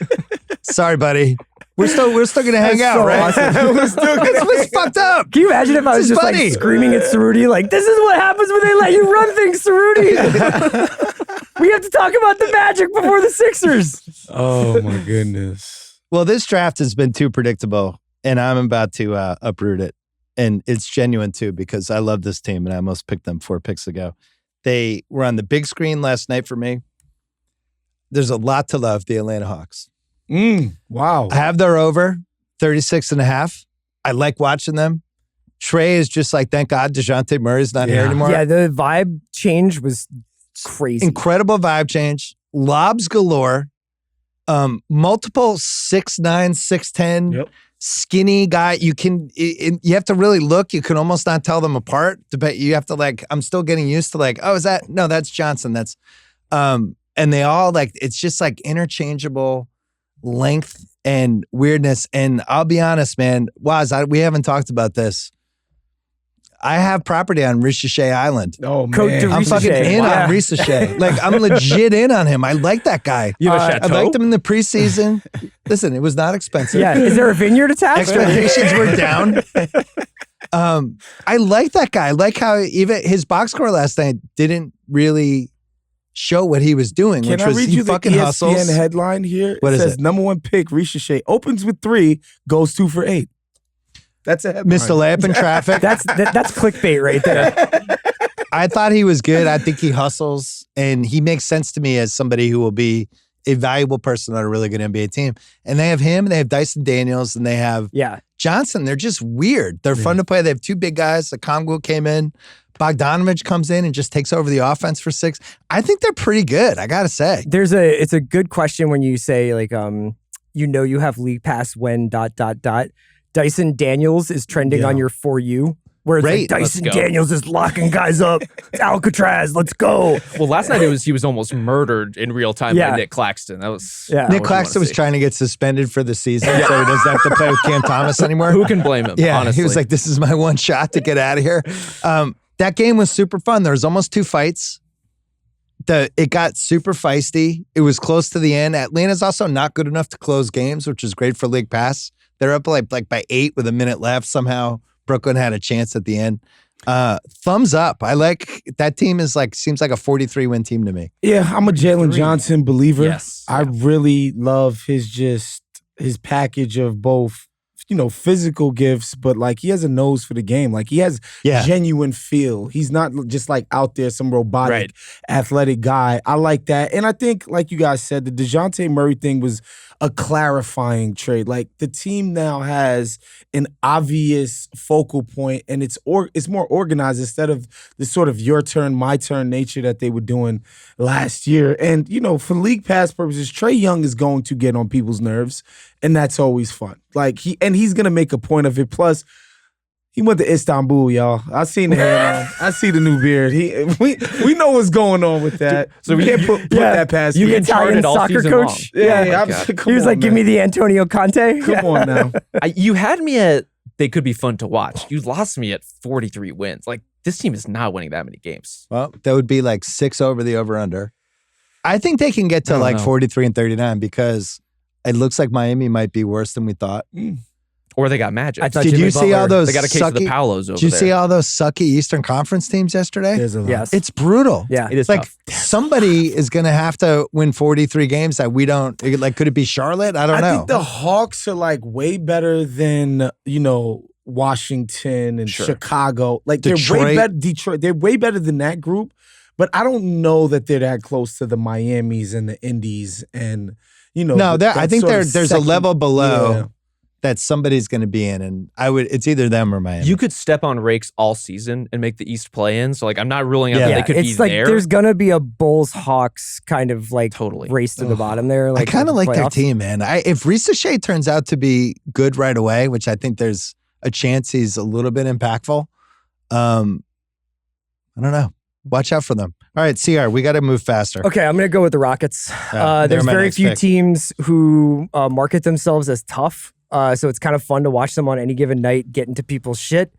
Sorry, buddy. We're still gonna hang out, right? Awesome. It's fucked up. Can you imagine if I was just like screaming at Cerruti, like, this is what happens when they let you run things, Cerruti. We have to talk about the Magic before the Sixers. Oh my goodness. Well, this draft has been too predictable, and I'm about to uproot it. And it's genuine too, because I love this team, and I almost picked them 4 picks ago. They were on the big screen last night for me. There's a lot to love, the Atlanta Hawks. Wow. I have their over 36.5. I like watching them. Trey is just like, thank God DeJounte Murray's not here anymore. Yeah, the vibe change was crazy. Incredible vibe change. Lobs galore. Multiple 6'9", 6'10", skinny guy. You have to really look. You can almost not tell them apart. You have to I'm still getting used to that's Johnson. That's, and they all it's just interchangeable length and weirdness. And I'll be honest, man, Woz, we haven't talked about this. I have property on Ricochet Island. Oh, man. I'm fucking in on Ricochet. I'm legit in on him. I like that guy. You have a chateau? I liked him in the preseason. Listen, it was not expensive. Yeah. Is there a vineyard attached? Expectations were down. I like that guy. I like how even his box score last night didn't really show what he was doing, Can I read you the ESPN hustles. Headline here? What it is says, it? Number 1 pick, Ricochet, opens with 3, goes 2 for 8. That's a headline. Missed a layup in traffic. That's clickbait right there. I thought he was good. I think he hustles, and he makes sense to me as somebody who will be a valuable person on a really good NBA team. And they have him, and they have Dyson Daniels, and they have Johnson. They're just weird. They're fun to play. They have 2 big guys. The Congo came in. Bogdanovich comes in and just takes over the offense for 6. I think they're pretty good, I gotta say. It's a good question when you say you have league pass when ... Dyson Daniels is trending on your For You. Where it's Dyson Daniels is locking guys up. Alcatraz, let's go. Well, last night he was almost murdered in real time by Nick Claxton. That was Nick Claxton was trying to get suspended for the season, so he doesn't have to play with Cam Thomas anymore. Who can blame him? Yeah, honestly. He was like, "This is my one shot to get out of here." That game was super fun. There was almost 2 fights. It got super feisty. It was close to the end. Atlanta's also not good enough to close games, which is great for League Pass. They're up by 8 with a minute left. Somehow Brooklyn had a chance at the end. Thumbs up. I like that team seems like a 43-win team to me. Yeah, I'm a Jalen Johnson believer. Yes. I really love his package of both, physical gifts, but he has a nose for the game. He has genuine feel. He's not just out there some robotic athletic guy. I like that. And I think, like you guys said, the DeJounte Murray thing was a clarifying trade. The team now has an obvious focal point, and it's more organized instead of the sort of your turn, my turn nature that they were doing last year. And, for league pass purposes, Trae Young is going to get on people's nerves, and that's always fun. He's going to make a point of it. Plus, he went to Istanbul, y'all. I seen the hair. I see the new beard. We know what's going on with that. So we can't put that past you. Italian soccer coach. He was give me the Antonio Conte. Come on now. You had me at they could be fun to watch. You lost me at 43 wins. This team is not winning that many games. Well, that would be 6 over the over-under. I think they can get to 43 and 39 because it looks like Miami might be worse than we thought. Or they got Magic. I thought Did you see all those? They got a case of the Palos over there. Did you see all those sucky Eastern Conference teams yesterday? There's a lot. Yes. It's brutal. Yeah. It is tough. Somebody is going to have to win 43 games that we don't, could it be Charlotte? I don't know. I think the Hawks are way better than, Washington and Chicago. They're way better. Detroit. They're way better than that group. But I don't know that they're that close to the Miamis and the Indies and, No, I think there's a level below that somebody's going to be in, and it's either them or Miami. You could step on rakes all season and make the East play in. So I'm not ruling out that they could be there. There's going to be a Bulls-Hawks kind of totally race to the bottom there. I kind of like their team, man. If Ricochet turns out to be good right away, which I think there's a chance he's a little bit impactful, I don't know. Watch out for them. All right, CR, we got to move faster. Okay, I'm going to go with the Rockets. There's very few teams who market themselves as tough. So it's kind of fun to watch them on any given night get into people's shit.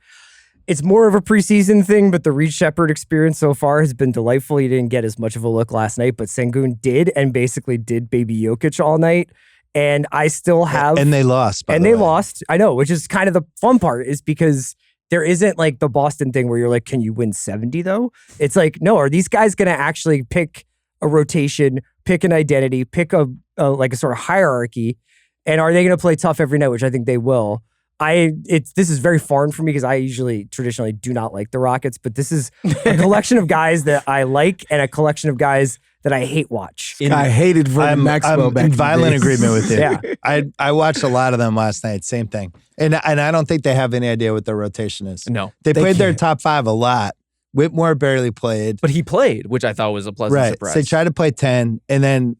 It's more of a preseason thing, but the Reed Shepherd experience so far has been delightful. He didn't get as much of a look last night, but Sengun did and basically did baby Jokic all night. And I still have... And they lost, by the way. And they lost. I know, which is kind of the fun part is because there isn't the Boston thing where you're can you win 70 though? It's no, are these guys going to actually pick a rotation, pick an identity, pick a sort of hierarchy, and are they going to play tough every night, which I think they will. This is very foreign for me because I traditionally do not like the Rockets, but this is a collection of guys that I like and a collection of guys that I hate watch. I hated Vernon Maxwell back in violent agreement with you. Yeah. I watched a lot of them last night. Same thing. And I don't think they have any idea what their rotation is. No. They played their top 5 a lot. Whitmore barely played. But he played, which I thought was a pleasant surprise. So they tried to play 10. And then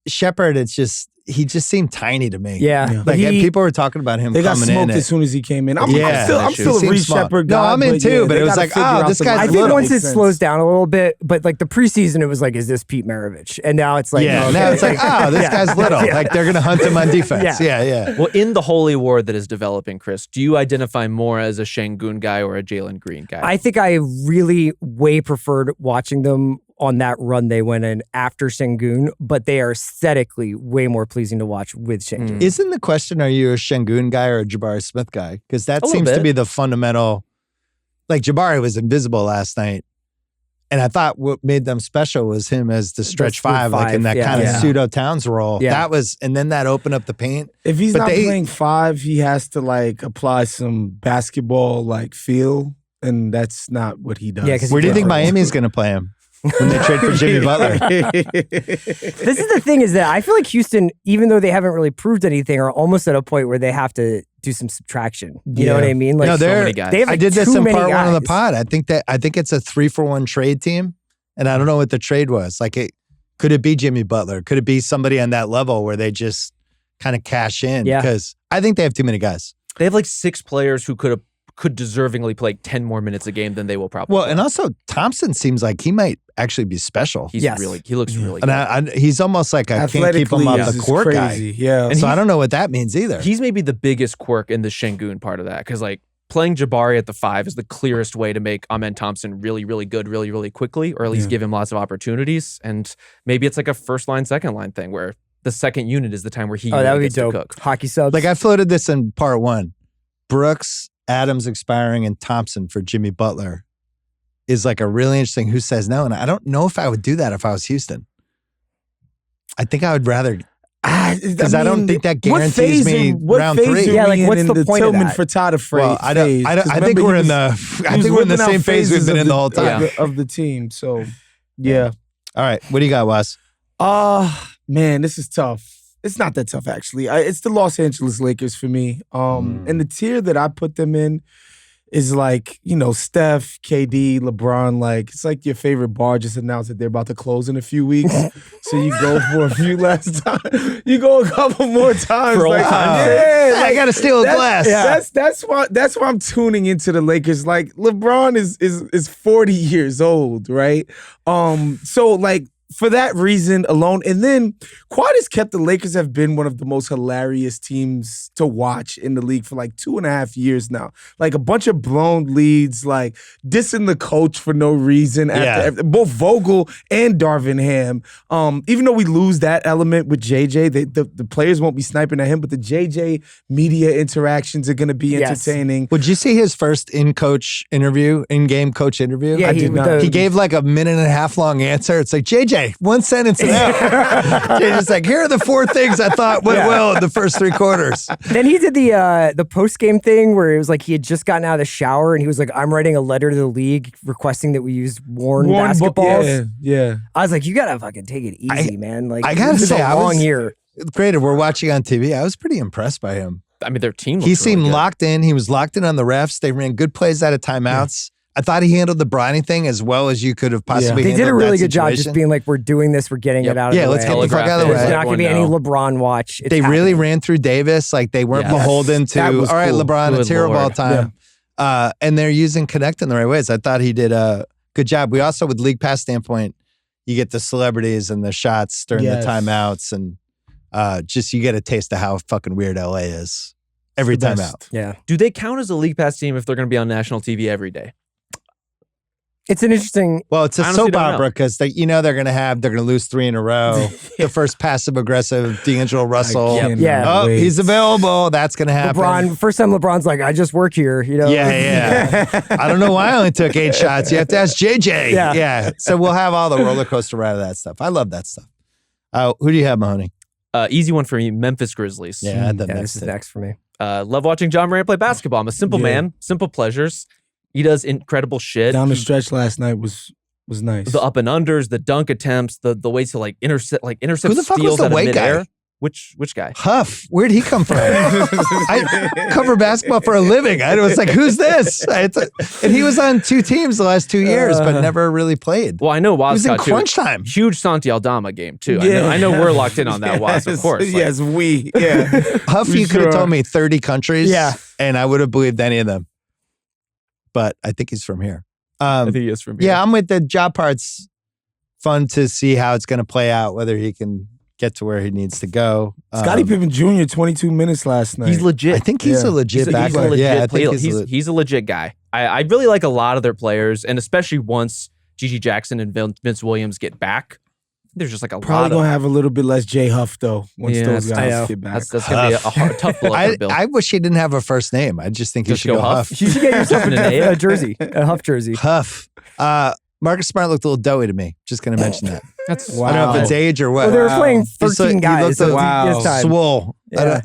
Shepherd, it's just, he just seemed tiny to me. Yeah. Like people were talking about him They got coming in. smoked as soon as he came in. I'm still a He Reed seems small. Shepherd No, guy. I'm in too, but it was like, this guy's I think once it slows down a little bit, but like the preseason, it was like, is this Pete Maravich? And now it's like, now it's like, this guy's little. Like they're going to hunt him on defense. Yeah. Well, in the holy war that is developing, Chris, do you identify more as a Şengün guy or a Jalen Green guy? I think I really way preferred watching them on that run they went in after Şengün, but they are aesthetically way more pleasing to watch with Şengün. Isn't the question, are you a Şengün guy or a Jabari Smith guy? Because that seems to be the fundamental. Like Jabari was invisible last night. And I thought what made them special was him as the stretch five, like in that kind of pseudo Towns role. Yeah. That was, and then that opened up the paint. If he's not playing 5, he has to like apply some basketball like feel, and that's not what he does. Yeah, where do you think Miami's going to play him? When they trade for Jimmy Butler. This is the thing, is that I feel like Houston, even though they haven't really proved anything, are almost at a point where they have to do some subtraction. You know what I mean? Like, no, so many guys. They have, like, I did this in part guys. 1 of the pod. I think it's a 3-for-1 trade team, and I don't know what the trade was. Like, could it be Jimmy Butler? Could it be somebody on that level where they just kind of cash in? Yeah. Because I think they have too many guys. They have like 6 players who could deservingly play 10 more minutes a game than they will probably. Well, and also Thompson seems like he might actually be special. He looks really good. And he's almost like I can't keep him off the court guy. Yeah. And so I don't know what that means either. He's maybe the biggest quirk in the Şengün part of that, because like playing Jabari at the 5 is the clearest way to make Amen Thompson really, really good, really, really quickly, or at least give him lots of opportunities. And maybe it's like a first line, second line thing where the second unit is the time where he that would be gets to dope. cook. Hockey subs. Like I floated this in part 1. Brooks, Adams expiring, and Thompson for Jimmy Butler is like a really interesting who says no. And I don't know if I would do that if I was Houston. I think I would rather, because I don't think that guarantees me round 3. Yeah, like what's the point of Tillman that? Furtada Well, I think we're in the same phase we've been in the whole time of the team. So yeah. All right, what do you got, Wes? Man, this is tough. It's not that tough, actually. It's the Los Angeles Lakers for me. And the tier that I put them in is like, Steph, KD, LeBron. Like, it's like your favorite bar just announced that they're about to close in a few weeks. So you go for a few last times. You go a couple more times. For like, I got to steal a glass. That's why I'm tuning into the Lakers. Like, LeBron is 40 years old, right? So like, for that reason alone, and then Quad has kept the Lakers have been one of the most hilarious teams to watch in the league for like 2.5 years now. Like a bunch of blown leads, like dissing the coach for no reason. After both Vogel and Darvin Ham. Even though we lose that element with JJ, the players won't be sniping at him, but the JJ media interactions are going to be entertaining. Would you see his first in-game coach interview? Yeah, I did not. He gave like a 1.5-minute long answer. It's like, JJ, one sentence and out. JJ's like, here are the 4 things I thought went well in the first 3 quarters. Then he did the post-game thing where it was like he had just gotten out of the shower and he was like, I'm writing a letter to the league requesting that we use worn basketballs. Yeah. I was like, you gotta fucking take it easy, man. Like, I gotta say, a long year. Granted, we're watching on TV. I was pretty impressed by him. I mean, their team. He seemed really locked in. He was locked in on the refs. They ran good plays out of timeouts. I thought he handled the Bronny thing as well as you could have possibly They handled did a really that good job situation. just being like, we're doing this, we're getting it out of the way. Yeah, let's get the fuck out of the way. There's not going to be any LeBron watch. They really ran through Davis. Like they weren't beholden to, all right, cool. LeBron, it's hero ball time. And they're using Connect in the right ways. I thought he did a good job. We also, with League Pass standpoint, you get the celebrities and the shots during the timeouts and just you get a taste of how fucking weird LA is every time out. Yeah. Do they count as a League Pass team if they're going to be on national TV every day? It's an interesting. Well, it's a soap opera because they're going to lose 3 in a row. The first passive aggressive D'Angelo Russell. Oh, he's available. That's going to happen. First time LeBron's like, I just work here. Yeah. I don't know why I only took 8 shots. You have to ask JJ. Yeah. So we'll have all the roller coaster ride of that stuff. I love that stuff. Who do you have, Mahoney? Easy one for me, Memphis Grizzlies. Yeah, this is next for me. Love watching John Morant play basketball. I'm a simple man, simple pleasures. He does incredible shit. Down the stretch last night was nice. The up and unders, the dunk attempts, the way to intercept Who the fuck was steals the out of white midair. guy? Which guy? Huff. Where'd he come from? I cover basketball for a living. I was like, who's this? And he was on 2 teams the last 2 years, but never really played. Well, I know Waz he was in got crunch time. Huge Santi Aldama game too. Yeah. I know we're locked in on that, Waz, of course. Yes, yeah. Huff, you could have told me 30 countries, Yeah. and I would have believed any of them. But I think he's from here. I think he is from here. Yeah, I'm with the job part's fun to see how it's going to play out, whether he can get to where he needs to go. Scottie Pippen Jr. 22 minutes last night. He's legit. I think he's a legit back. He's a legit yeah, I player. think He's a legit guy. I really like a lot of their players, and especially once Gigi Jackson and Vince Williams get back, there's just like a probably lot gonna of, have a little bit less J Huff though once those guys get back. That's gonna be a tough blow for Bill. I wish he didn't have a first name. I just think he Just should go Huff. You should get yourself a jersey, a Huff jersey. Huff. Marcus Smart looked a little doughy to me. Just going to mention that. That's Wow. I don't know if it's age or what. Well, they were playing 13 guys. So Wow. it's time. swole. Yeah.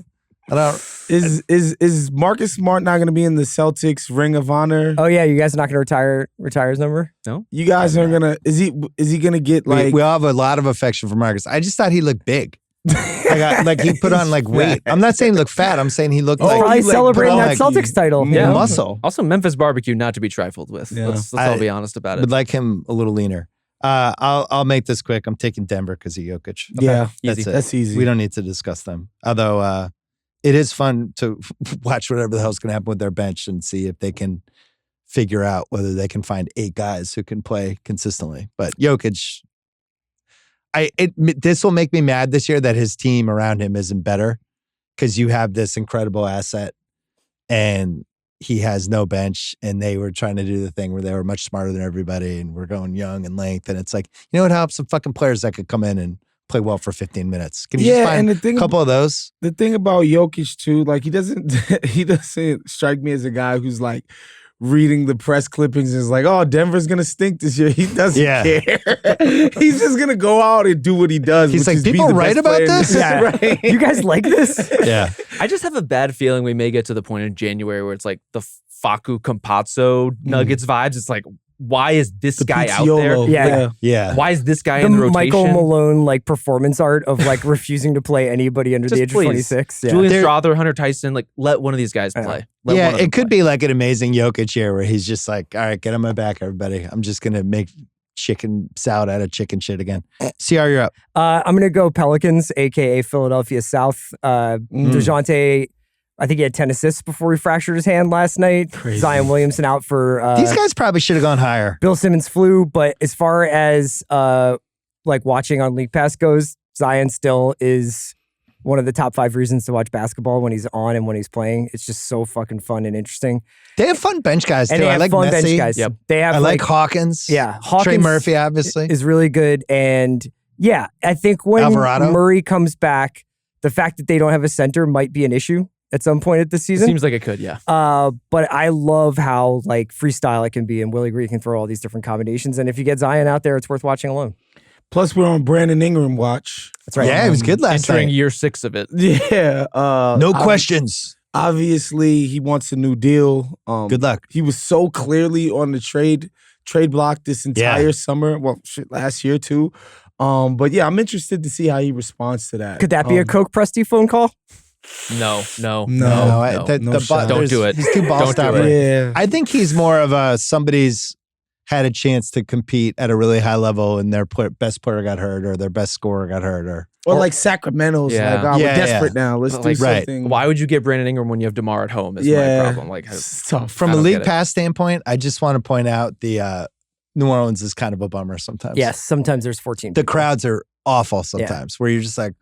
I don't. Is Marcus Smart not gonna be in the Celtics Ring of Honor? Oh yeah, you guys are not going to retire his number? no. You guys aren't gonna. Is he gonna get like? We all have a lot of affection for Marcus. I just thought he looked big. like he put on like weight. I'm not saying he looked fat. I'm saying he looked like probably he, like, celebrating put on, that like, Celtics title. Yeah. muscle. Also, Memphis barbecue not to be trifled with. Yeah. Let's all be honest about it. Would like him a little leaner. I'll make this quick. I'm taking Denver because of Jokic. Yeah, That's easy. it. that's easy. We don't need to discuss them. Although it is fun to watch whatever the hell's going to happen with their bench and see if they can figure out whether they can find 8 guys who can play consistently. But Jokic, this will make me mad this year that his team around him isn't better because you have this incredible asset and he has no bench, and they were trying to do the thing where they were much smarter than everybody and we're going young and length. And it's like, you know what helps? Some fucking players that could come in and play well for 15 minutes. Can you just find a couple of those? The thing about Jokic too, like he doesn't strike me as a guy who's like reading the press clippings and is like, oh, Denver's gonna stink this year. He doesn't care. He's just gonna go out and do what he does. He's like, people write about this? Yeah. Right. You guys like this? Yeah. I just have a bad feeling we may get to the point in January where it's like the Facu Campazzo Nuggets vibes. It's like, why is this guy out there? Yeah. Yeah. Why is this guy The in the rotation? Michael Malone like performance art of like refusing to play anybody under the Just age please. of 26. Yeah. Julian There- Strawther, Hunter Tyson, like let one of these guys play. Let Yeah, one of them it could play. be like an amazing Jokic year where he's just like, all right, get on my back, everybody. I'm just going to make chicken salad out of chicken shit again. CR, you're up. I'm going to go Pelicans, a.k.a. Philadelphia South. DeJounte, I think he had 10 assists before he fractured his hand last night. Crazy. Zion Williamson out for These guys probably should have gone higher. Bill Simmons flu. But as far as like watching on League Pass goes, Zion still is one of the top 5 reasons to watch basketball when he's on and when he's playing. It's just so fucking fun and interesting. They have fun bench guys, too. And they I have like fun Messi. bench guys. Yep. They have I like Hawkins. Yeah, Trey Hawkins Murphy, obviously. is really good. And yeah, I think when Alvarado? Murray comes back, the fact that they don't have a center might be an issue at some point at this It season. seems like it could, yeah. But I love how like freestyle it can be, and Willie Green can throw all these different combinations. And if you get Zion out there, it's worth watching alone. Plus, we're on Brandon Ingram watch. That's right. Yeah, he was good last Entering night. year 6 of it. Yeah. No questions. Obviously, he wants a new deal. Good luck. He was so clearly on the trade block this entire summer. Well, shit, last year too. But yeah, I'm interested to see how he responds to that. Could that be a Coke Presti phone call? No. No. The shot. Don't do it. He's too ball Don't do stopper. Yeah. I think he's more of a somebody's had a chance to compete at a really high level and their best player got hurt or their best scorer got hurt Or like Sacramento's Yeah. like, we're Yeah, desperate now. Let's do Like, something. Why would you get Brandon Ingram when you have DeMar at home is my problem. Like, It's tough. From I a don't league get it. pass standpoint, I just want to point out the New Orleans is kind of a bummer sometimes. Yes, sometimes there's 14. The crowds are awful sometimes where you're just like,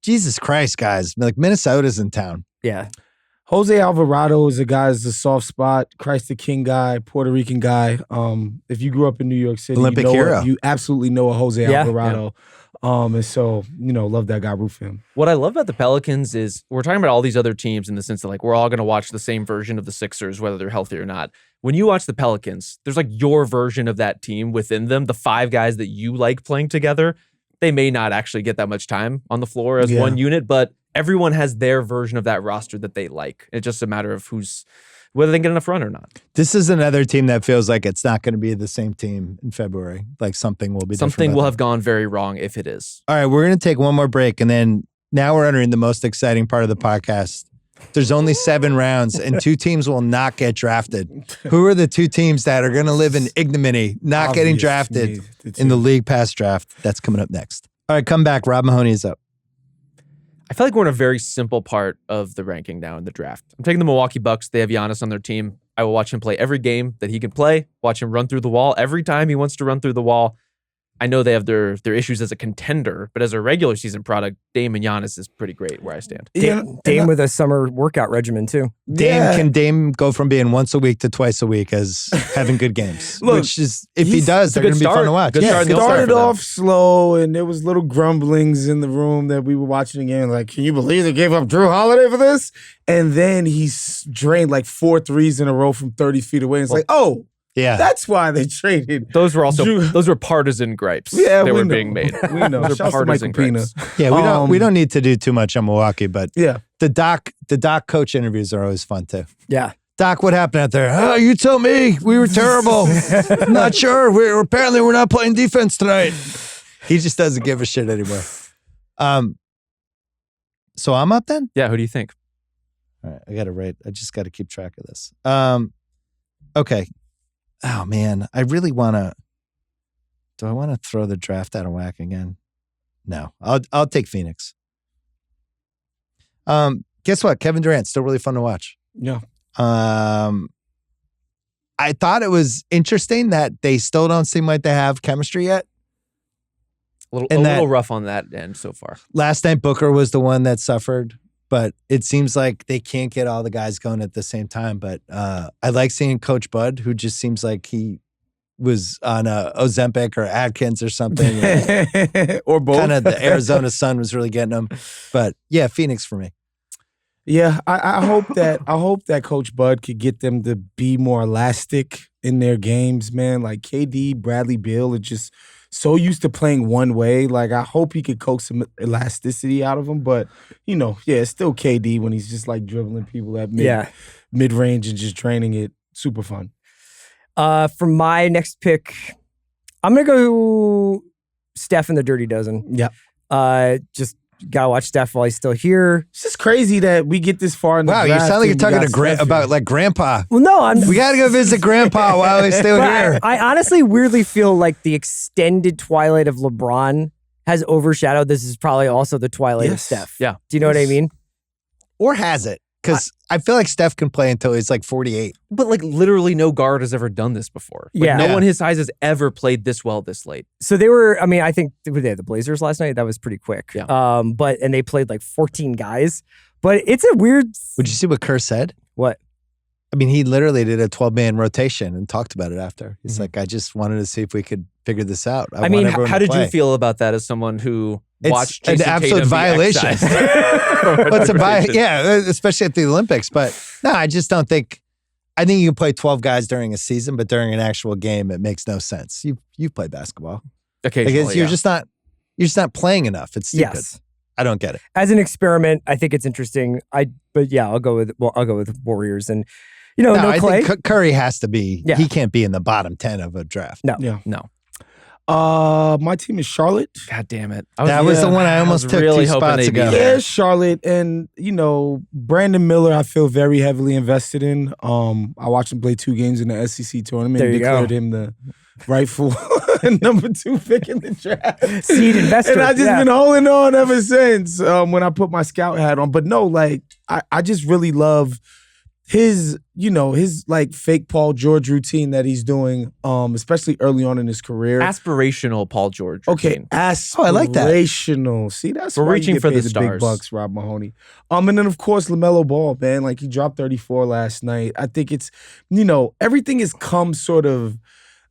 Jesus Christ, guys. Like Minnesota's in town. Yeah. Jose Alvarado is a guy that's a soft spot, Christ the King guy, Puerto Rican guy. If you grew up in New York City, Olympic hero. You absolutely know a Jose Yeah. Alvarado. And so, love that guy, root for him. what I love about the Pelicans is we're talking about all these other teams in the sense that like we're all going to watch the same version of the Sixers, whether they're healthy or not. When you watch the Pelicans, there's like your version of that team within them, the 5 guys that you like playing together. They may not actually get that much time on the floor as one unit, but everyone has their version of that roster that they like. It's just a matter of whether they can get enough run or not. This is another team that feels like it's not going to be the same team in February. Like something will be different Something about will them. have gone very wrong if it is. All right, we're going to take one more break and then Now we're entering the most exciting part of the podcast. There's only 7 rounds, and 2 teams will not get drafted. Who are the 2 teams that are going to live in ignominy, not getting drafted in the League Pass draft? That's coming up next. All right, come back. Rob Mahoney is up. I feel like we're in a very simple part of the ranking now in the draft. I'm taking the Milwaukee Bucks. They have Giannis on their team. I will watch him play every game that he can play, watch him run through the wall every time he wants to run through the wall. I know they have their issues as a contender, but as a regular season product, Dame and Giannis is pretty great where I stand. Dame with a summer workout regimen too. Can Dame go from being once a week to twice a week as having good games? Look, which is, if he does, they're going to be fun to watch. It started off slow, and there was little grumblings in the room that we were watching the game. Like, can you believe they gave up Drew Holiday for this? And then he's drained like 4 threes in a row from 30 feet away. And it's like, oh. Yeah, that's why they traded. Those were partisan gripes. That were being made. We know. Those are partisan gripes. Yeah, we don't need to do too much on Milwaukee, but the Doc coach interviews are always fun too. Yeah, Doc, what happened out there? Oh, you tell me. We were terrible. Not sure. Apparently we're not playing defense tonight. He just doesn't give a shit anymore. So I'm up then. Yeah. Who do you think? All right, I got to rate. I just got to keep track of this. Okay. Oh, man, I really want to. Do I want to throw the draft out of whack again? No, I'll take Phoenix. Guess what? Kevin Durant, still really fun to watch. Yeah. I thought it was interesting that they still don't seem like they have chemistry yet. A little rough on that end so far. Last night, Booker was the one that suffered. But it seems like they can't get all the guys going at the same time. But I like seeing Coach Bud, who just seems like he was on Ozempic or Atkins or something. Or both. Kind of the Arizona sun was really getting him. But yeah, Phoenix for me. Yeah, I hope that Coach Bud could get them to be more elastic in their games, man. Like KD, Bradley Beal are just so used to playing one way. Like, I hope he could coax some elasticity out of him. But, it's still KD when he's just like dribbling people at mid-range and just draining it. Super fun. For my next pick, I'm going to go Steph and the Dirty Dozen. Yeah. Just gotta watch Steph while he's still here. It's just crazy that we get this far in the draft. Wow, you sound like you're talking about like Grandpa. Well, no, we gotta go visit Grandpa while he's still here. I honestly weirdly feel like the extended twilight of LeBron has overshadowed. This is probably also the twilight of Steph. Yeah. Do you know what I mean? Or has it? Because I feel like Steph can play until he's like 48. But like literally no guard has ever done this before. No one his size has ever played this well this late. So they were, I think they had the Blazers last night. That was pretty quick. Yeah. And they played like 14 guys. But it's a weird. Would you see what Kerr said? What? He literally did a 12-man rotation and talked about it after. He's like, I just wanted to see if we could figure this out. How did you feel about that as someone who watched Jason an absolute Tatum violation? What's a yeah, especially at the Olympics. But no, I just don't think. I think you can play 12 guys during a season, but during an actual game, it makes no sense. You've played basketball. Occasionally, you're just not playing enough. It's stupid. Yes. I don't get it. As an experiment, I think it's interesting. I'll go with Warriors and I Clay. think Curry has to be. Yeah. He can't be in the bottom 10 of a draft. No. Yeah. No. My team is Charlotte. God damn it. That was the one I almost took really 2 spots ago. Yeah, Charlotte. And, Brandon Miller, I feel very heavily invested in. I watched him play 2 games in the SEC tournament. There you declared go. him the rightful number 2 pick in the draft. Seed investor. And I just been holding on ever since when I put my scout hat on. But no, I just really love his like fake Paul George routine that he's doing, especially early on in his career. Aspirational Paul George routine. Okay, aspirational. I like that. See, that's we're why reaching you get for paid the stars. Big bucks, Rob Mahoney. And then of course LaMelo Ball, man, like he dropped 34 last night. I think it's everything has come sort of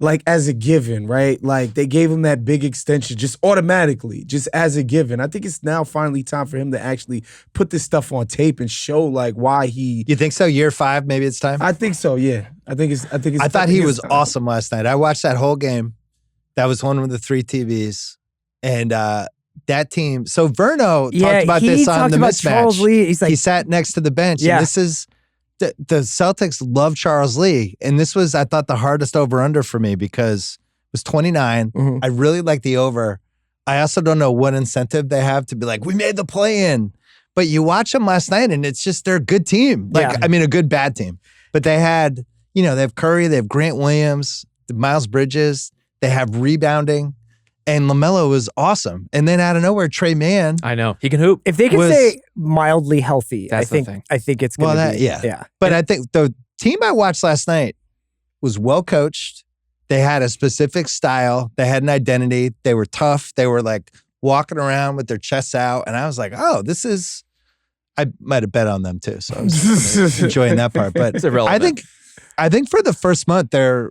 like as a given, right? Like they gave him that big extension just automatically, just as a given. I think it's now finally time for him to actually put this stuff on tape and show like why he. You think so? Year 5, maybe it's time? I think so, yeah. I thought he was awesome last night. I watched that whole game. That was one of the 3 TVs. And that team. So Verno talked about this on the mismatch. Charles Lee. He's like, he sat next to the bench. Yeah. And this is. The Celtics love Charles Lee, and this was, I thought, the hardest over-under for me because it was 29. Mm-hmm. I really liked the over. I also don't know what incentive they have to be like, we made the play-in. But you watch them last night, and it's just they're a good team. I mean, a good bad team. But they had, they have Curry, they have Grant Williams, Miles Bridges, they have rebounding, and LaMelo was awesome. And then out of nowhere, Trey Mann. I know. He can hoop. If they can stay mildly healthy, I think it's going to be. Yeah. But I think the team I watched last night was well coached. They had a specific style. They had an identity. They were tough. They were like walking around with their chests out. And I was like, oh, I might have bet on them too. So I was enjoying that part. But I think for the first month, they're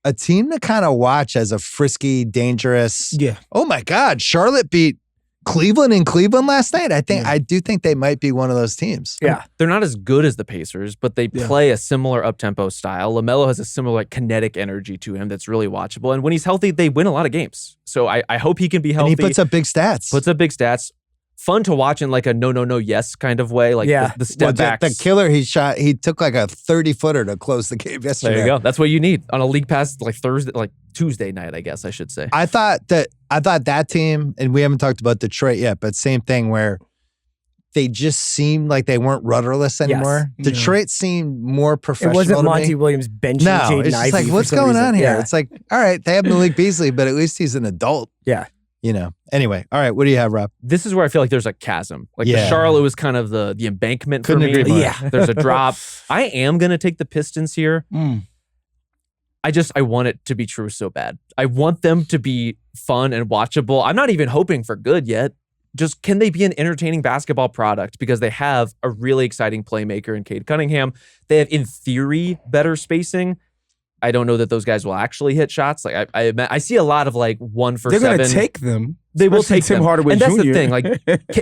a team to kind of watch as a frisky, dangerous. Yeah. Oh my God. Charlotte beat Cleveland in Cleveland last night. I do think they might be one of those teams. Yeah. They're not as good as the Pacers, but they play a similar up-tempo style. LaMelo has a similar kinetic energy to him that's really watchable. And when he's healthy, they win a lot of games. So I hope he can be healthy. And he puts up big stats. Fun to watch in like a no, yes kind of way. Like the step backs. The killer he took like a 30-footer to close the game yesterday. There you go. That's what you need on a league pass like Tuesday night, I guess I should say. I thought that team, and we haven't talked about Detroit yet, but same thing where they just seemed like they weren't rudderless anymore. Yes. Detroit seemed more professional. It wasn't Monty Williams benching Jaden it's just Ivey like, what's going on here? Yeah. It's like, all right, they have Malik Beasley, but at least he's an adult. Yeah. Anyway, all right, what do you have, Rob? This is where I feel like there's a chasm. Like the Charlotte was kind of the embankment for me. There's a drop. I am going to take the Pistons here. I want it to be true so bad. I want them to be fun and watchable. I'm not even hoping for good yet. Just can they be an entertaining basketball product? Because they have a really exciting playmaker in Cade Cunningham. They have, in theory, better spacing. I don't know that those guys will actually hit shots. Like I see a lot of like 1 for 7. They're going to take them. They will take Tim them. Hardaway and that's Jr. the thing. Like,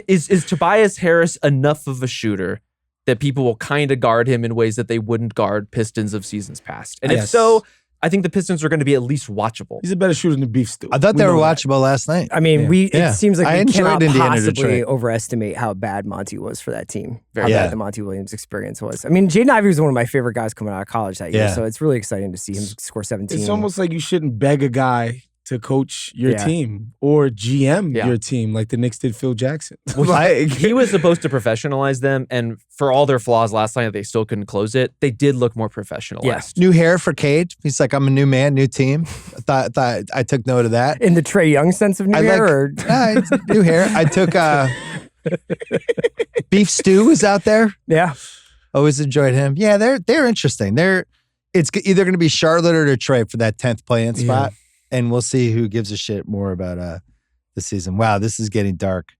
is Tobias Harris enough of a shooter that people will kind of guard him in ways that they wouldn't guard Pistons of seasons past? And if so, I think the Pistons are going to be at least watchable. He's a better shooter than Beef Stew. I thought they were watchable last night. I mean, it seems like we cannot possibly Detroit. overestimate how bad Monty was for that team. How Very bad the Monty Williams experience was. I mean, Jaden Ivey was one of my favorite guys coming out of college that year, so it's really exciting to see him score 17. It's almost like you shouldn't beg a guy to coach your team or GM your team like the Knicks did Phil Jackson. He was supposed to professionalize them, and for all their flaws last night, they still couldn't close it. They did look more professionalized. Yes. New hair for Cade. He's like, I'm a new man, new team. I thought I took note of that. In the Trae Young sense of new hair? New hair. I took Beef Stew was out there. Yeah. Always enjoyed him. Yeah, they're interesting. It's either going to be Charlotte or Detroit for that 10th play-in spot. And we'll see who gives a shit more about the season. Wow, this is getting dark.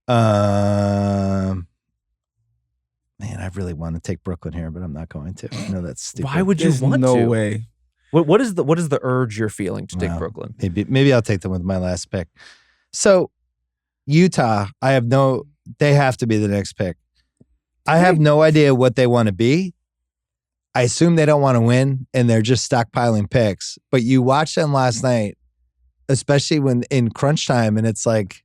Man, I really want to take Brooklyn here, but I'm not going to. I know that's stupid. Why would you want to? No way. What is the urge you're feeling to take Brooklyn? Maybe I'll take them with my last pick. So Utah, they have to be the next pick. I have no idea what they want to be. I assume they don't want to win, and they're just stockpiling picks. But you watch them last night, especially when in crunch time, and it's like,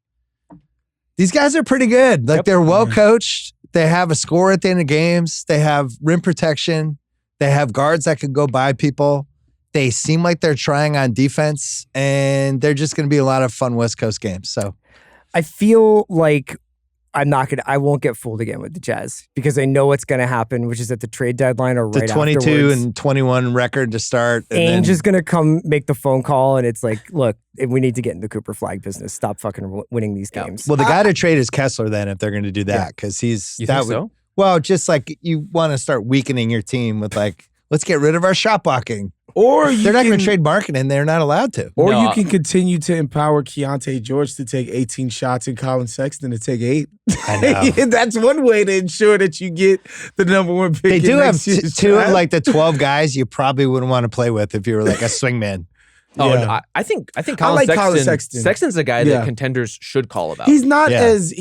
these guys are pretty good. Like, they're well coached. They have a score at the end of games. They have rim protection. They have guards that can go by people. They seem like they're trying on defense, and they're just going to be a lot of fun West Coast games. So I feel like I won't get fooled again with the Jazz because I know what's going to happen, which is at the trade deadline or right afterwards. The 22 and 21 record to start. Ainge is going to come make the phone call, and it's like, look, we need to get in the Cooper Flag business. Stop fucking winning these games. Well, the guy to trade is Kessler then if they're going to do that because he's... You think so? Well, just like you want to start weakening your team with like, let's get rid of our shot blocking. Or they're not going to trade Markkanen. They're not allowed to. Or you can continue to empower Keontae George to take 18 shots and Colin Sexton to take 8. I know. That's one way to ensure that you get the number 1 pick. They do have two of like the 12 guys you probably wouldn't want to play with if you were like a swingman. Oh, no, I think Colin Sexton. Sexton's a guy that contenders should call about. He's not as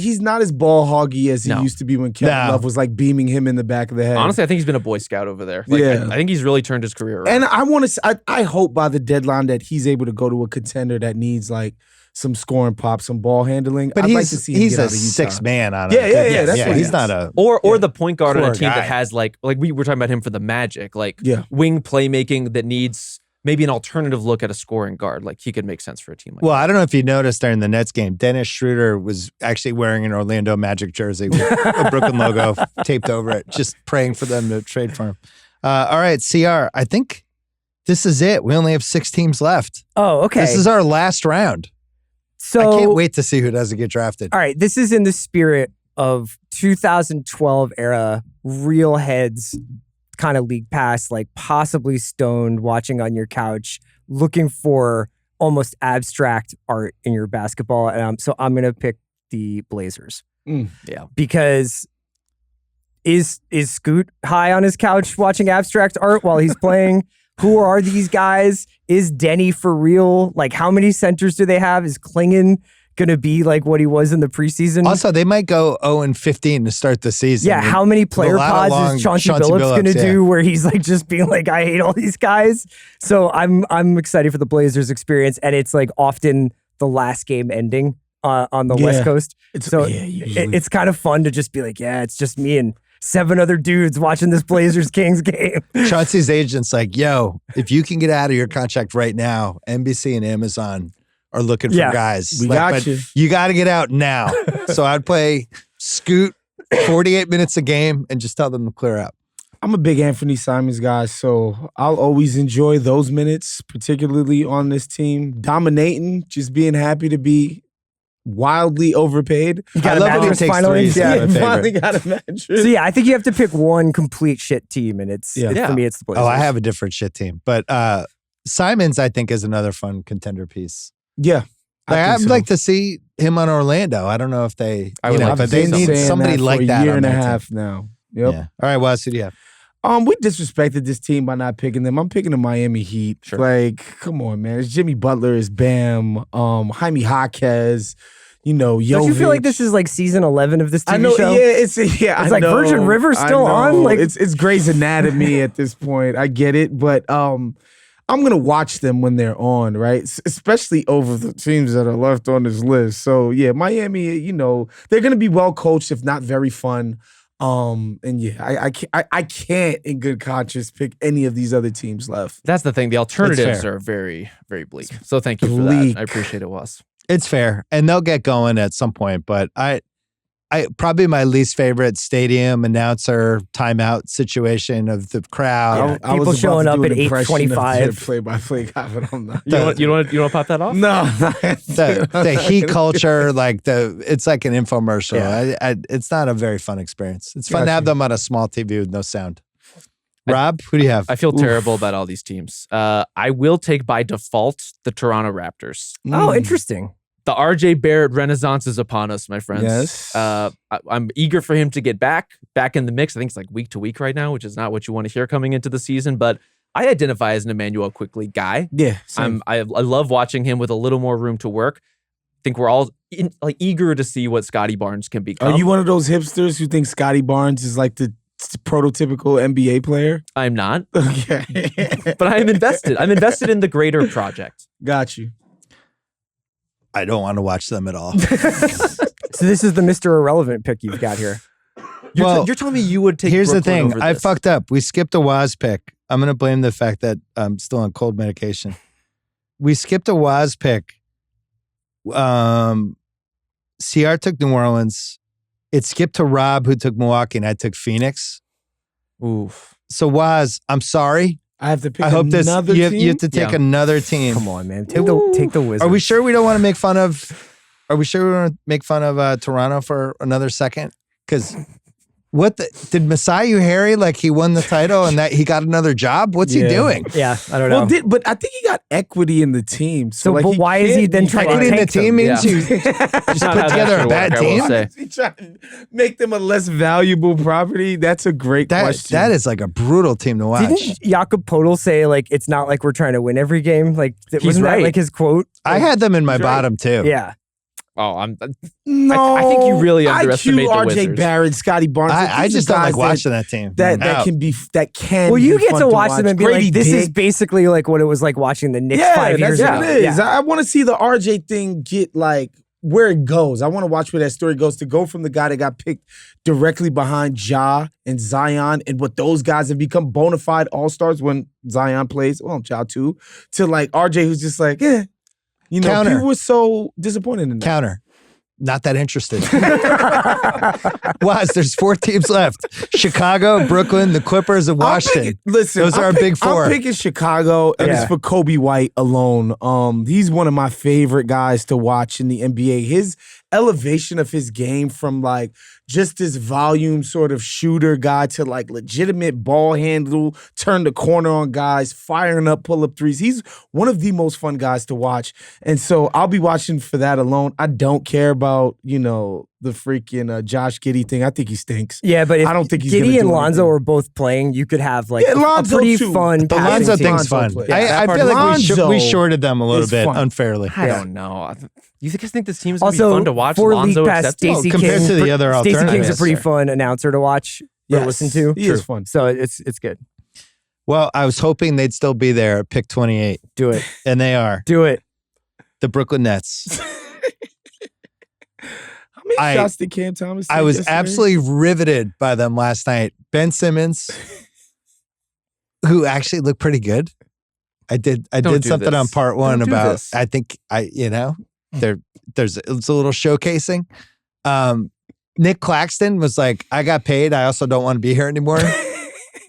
ball hoggy as he used to be when Kevin Love was like beaming him in the back of the head. Honestly, I think he's been a Boy Scout over there. Like, I think he's really turned his career around. And I hope by the deadline that he's able to go to a contender that needs like some scoring pop, some ball handling. But I'd like to see him he's get a out of Utah. 6 man on it. That's what he's not a or the point guard on a team guy. that has like we were talking about him for the Magic, like wing playmaking that needs maybe an alternative look at a scoring guard. Like he could make sense for a team like Well, I don't know if you noticed during the Nets game, Dennis Schroeder was actually wearing an Orlando Magic jersey with a Brooklyn logo taped over it, just praying for them to trade for him. All right, CR, I think this is it. We only have 6 teams left. Oh, okay. This is our last round. So I can't wait to see who doesn't get drafted. All right, this is in the spirit of 2012 era real heads kind of league pass, like possibly stoned, watching on your couch, looking for almost abstract art in your basketball. And so I'm going to pick the Blazers. Yeah. Because is Scoot high on his couch watching abstract art while he's playing? Who are these guys? Is Denny for real? Like, how many centers do they have? Is Klingon going to be like what he was in the preseason? Also, they might go 0-15 to start the season. Yeah, how many player pods is Chauncey Billups going to do where he's like just being like, I hate all these guys? So I'm excited for the Blazers experience, and it's like often the last game ending on the West Coast. It's kind of fun to just be like, yeah, it's just me and 7 other dudes watching this Blazers-Kings game. Chauncey's agent's like, yo, if you can get out of your contract right now, NBC and Amazon are looking for guys. We got you. You got to get out now. So I'd play Scoot 48 minutes a game and just tell them to clear out. I'm a big Anthony Simons guy, so I'll always enjoy those minutes, particularly on this team. Dominating, just being happy to be wildly overpaid. You got I love when he takes threes. Yeah, finally got a mattress. So yeah, I think you have to pick one complete shit team, and it's for me, it's the Blazers. Oh, I have a different shit team. But Simons, I think, is another fun contender piece. Yeah. I'd like to see him on Orlando. I don't know if they, but they need somebody like that. For a year and a on their half team. now. Yep. Yeah. All right, Wes, who do you have? We disrespected this team by not picking them. I'm picking the Miami Heat. Sure. Like, come on, man. It's Jimmy Butler, it's Bam, Jaime Jaquez, Jovic. Don't you feel like this is like season 11 of this TV I know, show? Yeah, it's like Virgin River still on. Like it's Grey's Anatomy at this point. I get it, but I'm gonna watch them when they're on, right? Especially over the teams that are left on this list. So yeah, Miami, they're gonna be well coached, if not very fun. And yeah, I can't in good conscience pick any of these other teams left. That's the thing. The alternatives are very, very bleak. So thank you for that. I appreciate it, Wes. It's fair, and they'll get going at some point. But I probably my least favorite stadium announcer timeout situation of the crowd. I people was showing up at 8:25. Play-by-play guy, but I'm not. You want to pop that off? No, the Heat culture, it's like an infomercial. Yeah. It's not a very fun experience. It's fun to have them on a small TV with no sound. Rob, who do you have? I feel terrible about all these teams. I will take by default the Toronto Raptors. Oh, interesting. The RJ Barrett renaissance is upon us, my friends. Yes. I'm eager for him to get back in the mix. I think it's like week to week right now, which is not what you want to hear coming into the season. But I identify as an Emmanuel Quickley guy. Yeah. I love watching him with a little more room to work. I think we're all eager to see what Scotty Barnes can become. Are you one of those hipsters who think Scotty Barnes is like the prototypical NBA player? I'm not. Okay. But I am invested. I'm invested in the greater project. Got you. I don't want to watch them at all. So this is the Mr. Irrelevant pick you've got here. You're telling me you would take Here's Brooklyn the thing. over I this. fucked up. We skipped a Waz pick. I'm going to blame the fact that I'm still on cold medication. We skipped a Waz pick. CR took New Orleans. It skipped to Rob, who took Milwaukee, and I took Phoenix. Oof. So Waz, I'm sorry. I have to pick I hope another you team? have to take another team. Come on, man. Take the Wizards. Are we sure we don't want to make fun of? Are we sure we want to make fun of Toronto for another second? Because did Masai Ujiri like he won the title and that he got another job? What's he doing? Yeah, I don't know. But I think he got equity in the team. So but why is he then trying to Equity in the tank them? team means you Not just how put that together should a bad work, I will team. say. Is he trying to make them a less valuable property? That's a great question. That is like a brutal team to watch. Didn't Jakob Podol say like it's not like we're trying to win every game? Like wasn't right. that like his quote? I had them in my bottom too. Yeah. Oh, No, I think you really underestimate the RJ Wizards. Barrett, Scotty Barnes. I just don't like watching that team. That Out. can. Well, you be get fun to watch them and be Grady like, this is Dick. basically like what it was like watching the Knicks Yeah, 5 years that's ago. what it is. Yeah. I want to see the RJ thing get like where it goes. I want to watch where that story goes. To go from the guy that got picked directly behind Ja and Zion and what those guys have become bona fide all-stars when Zion plays, well, Ja too, to like RJ who's just like, you know, Counter. people were so disappointed in that. Counter. Not that interested. Was there's 4 teams left: Chicago, Brooklyn, the Clippers, and Washington. Those are our big 4. I'm picking Chicago, and it's for Kobe White alone. He's one of my favorite guys to watch in the NBA. His elevation of his game from like just this volume sort of shooter guy to like legitimate ball handle, turn the corner on guys, firing up pull-up threes. He's one of the most fun guys to watch. And so I'll be watching for that alone. I don't care about, you know, the freaking Josh Giddey thing. I think he stinks. Yeah, but if I don't think he's Giddey and Lonzo anything. are both playing, you could have like a Lonzo pretty too. fun The passing Lonzo team. thing's fun. Yeah, I feel like Lonzo we shorted them a little is bit fun. unfairly. I don't know. You guys think this team's gonna Also, be fun to watch? for Lonzo League Pass, accepted? Stacey compared King, to the other Stacey King's a alternatives. pretty fun announcer to watch or listen to. He is fun. So it's good. Well, I was hoping they'd still be there at pick 28, Do it. and they are. Do it. The Brooklyn Nets. How many shots did Cam Thomas take I was yesterday? absolutely riveted by them last night. Ben Simmons, who actually looked pretty good. I did Don't do something this. on part 1 Don't do about. this. I think it's a little showcasing. Nick Claxton was like, I got paid. I also don't want to be here anymore.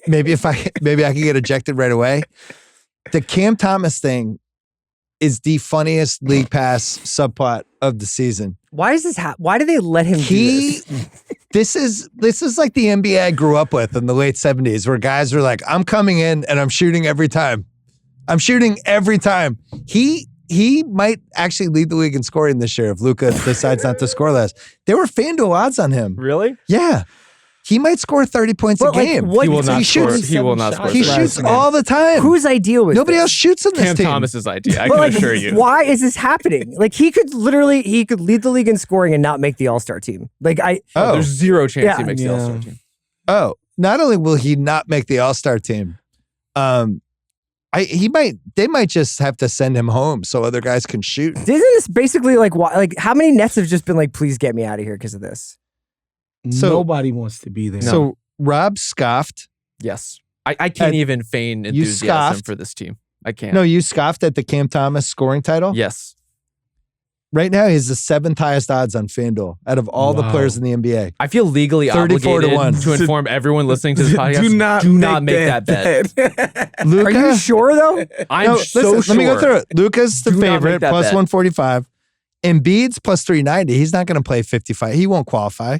maybe I could get ejected right away. The Cam Thomas thing is the funniest League Pass subplot of the season. Why is this? Why do they let him do this? This is like the NBA I grew up with in the late 70s, where guys were like, I'm coming in and I'm shooting every time. I'm shooting every time. He might actually lead the league in scoring this year if Luka decides not to score less. There were FanDuel odds on him. Really? Yeah. He might score 30 points a game. He will not score. shoots, He will not score. he shoots all the time. Whose idea was Nobody this? else shoots in this Cam team. Thomas's idea. I But can like, assure you. why is this happening? Like he could lead the league in scoring and not make the All-Star team. Like There's zero chance Yeah. he makes the All-Star team. Oh, not only will he not make the All-Star team, they might just have to send him home so other guys can shoot. Isn't this basically like why? Like how many Nets have just been like, please get me out of here because of this? So- Nobody wants to be there. So Rob scoffed. Yes. I can't even feign enthusiasm scoffed. for this team. I can't. No, you scoffed at the Cam Thomas scoring title? Yes. Right now, he's the 7th highest odds on FanDuel out of all the Wow. players in the NBA. I feel legally 34 to obligated 1. to inform everyone listening to this podcast. do not make that bet. Luka, Are you sure though? I'm No, so listen, sure. let me go through it. Luka's the Do not make favorite, that plus bet. 145. Embiid's plus 390. He's not going to play 55. He won't qualify.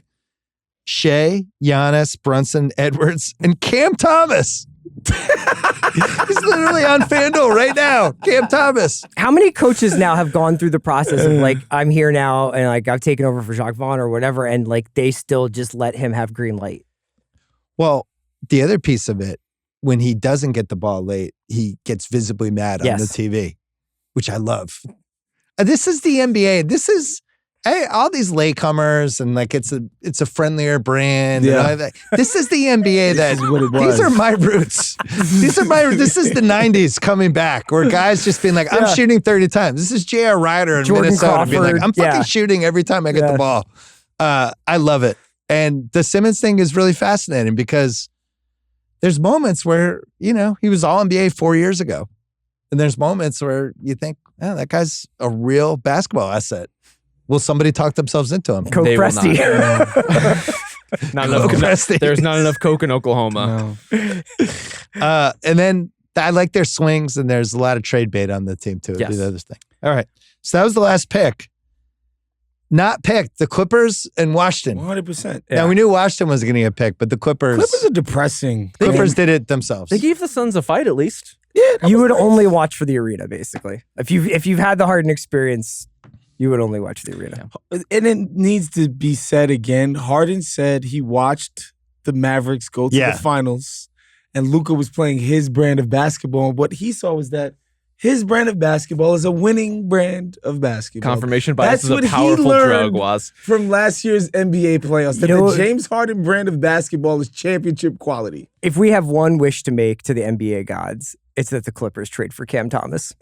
Shea, Giannis, Brunson, Edwards, and Cam Thomas. He's literally on FanDuel right now. Cam Thomas. How many coaches now have gone through the process of like, I'm here now and like I've taken over for Jacques Vaughn or whatever, and like they still just let him have green light? Well, the other piece of it, when he doesn't get the ball late, he gets visibly mad on the TV, which I love. This is the NBA. This is all these latecomers, and like it's a friendlier brand. Yeah. And all that. This is the NBA. This is what it was. These are my roots. This is the '90s coming back, where guys just being like, I'm shooting 30 times. This is J.R. Ryder in Jordan Minnesota being like, Crawford, I'm fucking shooting every time I get the ball. I love it. And the Simmons thing is really fascinating because there's moments where, he was all NBA 4 years ago. And there's moments where you think, that guy's a real basketball asset. Will somebody talk themselves into him? Coke They will Presti. Not enough. Presti. There's not enough Coke in Oklahoma. No. And then I like their swings, and there's a lot of trade bait on the team too. Yes. Do the other thing. All right. So that was the last pick. Not picked. The Clippers and Washington. 100%. Now we knew Washington was going to get picked, but the Clippers Clippers are depressing. did it themselves. They gave the Suns a fight at least. Yeah, You would only watch for the arena, basically. If you've had the Harden experience, you would only watch the arena. And it needs to be said again. Harden said he watched the Mavericks go to the finals, and Luka was playing his brand of basketball. And what he saw was that his brand of basketball is a winning brand of basketball. Confirmation bias That's is a what he powerful learned drug, was. from last year's NBA playoffs. That You know the James Harden brand of basketball is championship quality. If we have one wish to make to the NBA gods, it's that the Clippers trade for Cam Thomas.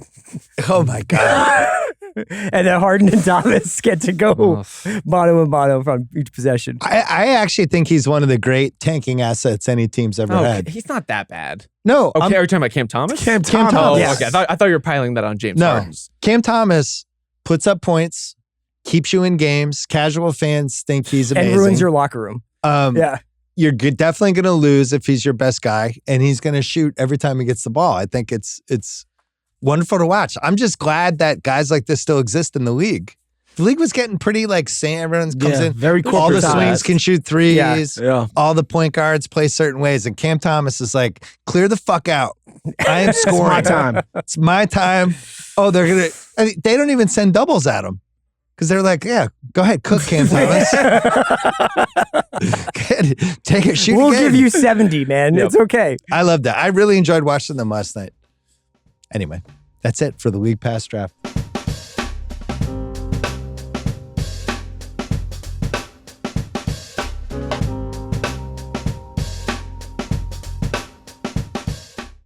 Oh my God. And then Harden and Thomas get to go mano a mano from each possession. I actually think he's one of the great tanking assets any team's ever had. He's not that bad. No. Okay, are you talking about Cam Thomas? Cam Thomas. Oh, Yes. okay. I thought you were piling that on James Harden. Cam Thomas puts up points, keeps you in games. Casual fans think he's amazing. And ruins your locker room. You're definitely going to lose if he's your best guy, and he's going to shoot every time he gets the ball. I think it's wonderful to watch. I'm just glad that guys like this still exist in the league. The league was getting pretty everyone comes in. Very all the swings can shoot threes. Yeah. All the point guards play certain ways. And Cam Thomas is like, clear the fuck out. I am scoring. It's my time. It's my time. Oh, they don't even send doubles at him. Because they're like, yeah, go ahead, cook Cam Thomas. Take it, shoot We'll again. give you 70, man. It's okay. I love that. I really enjoyed watching them last night. Anyway, that's it for the League Pass draft.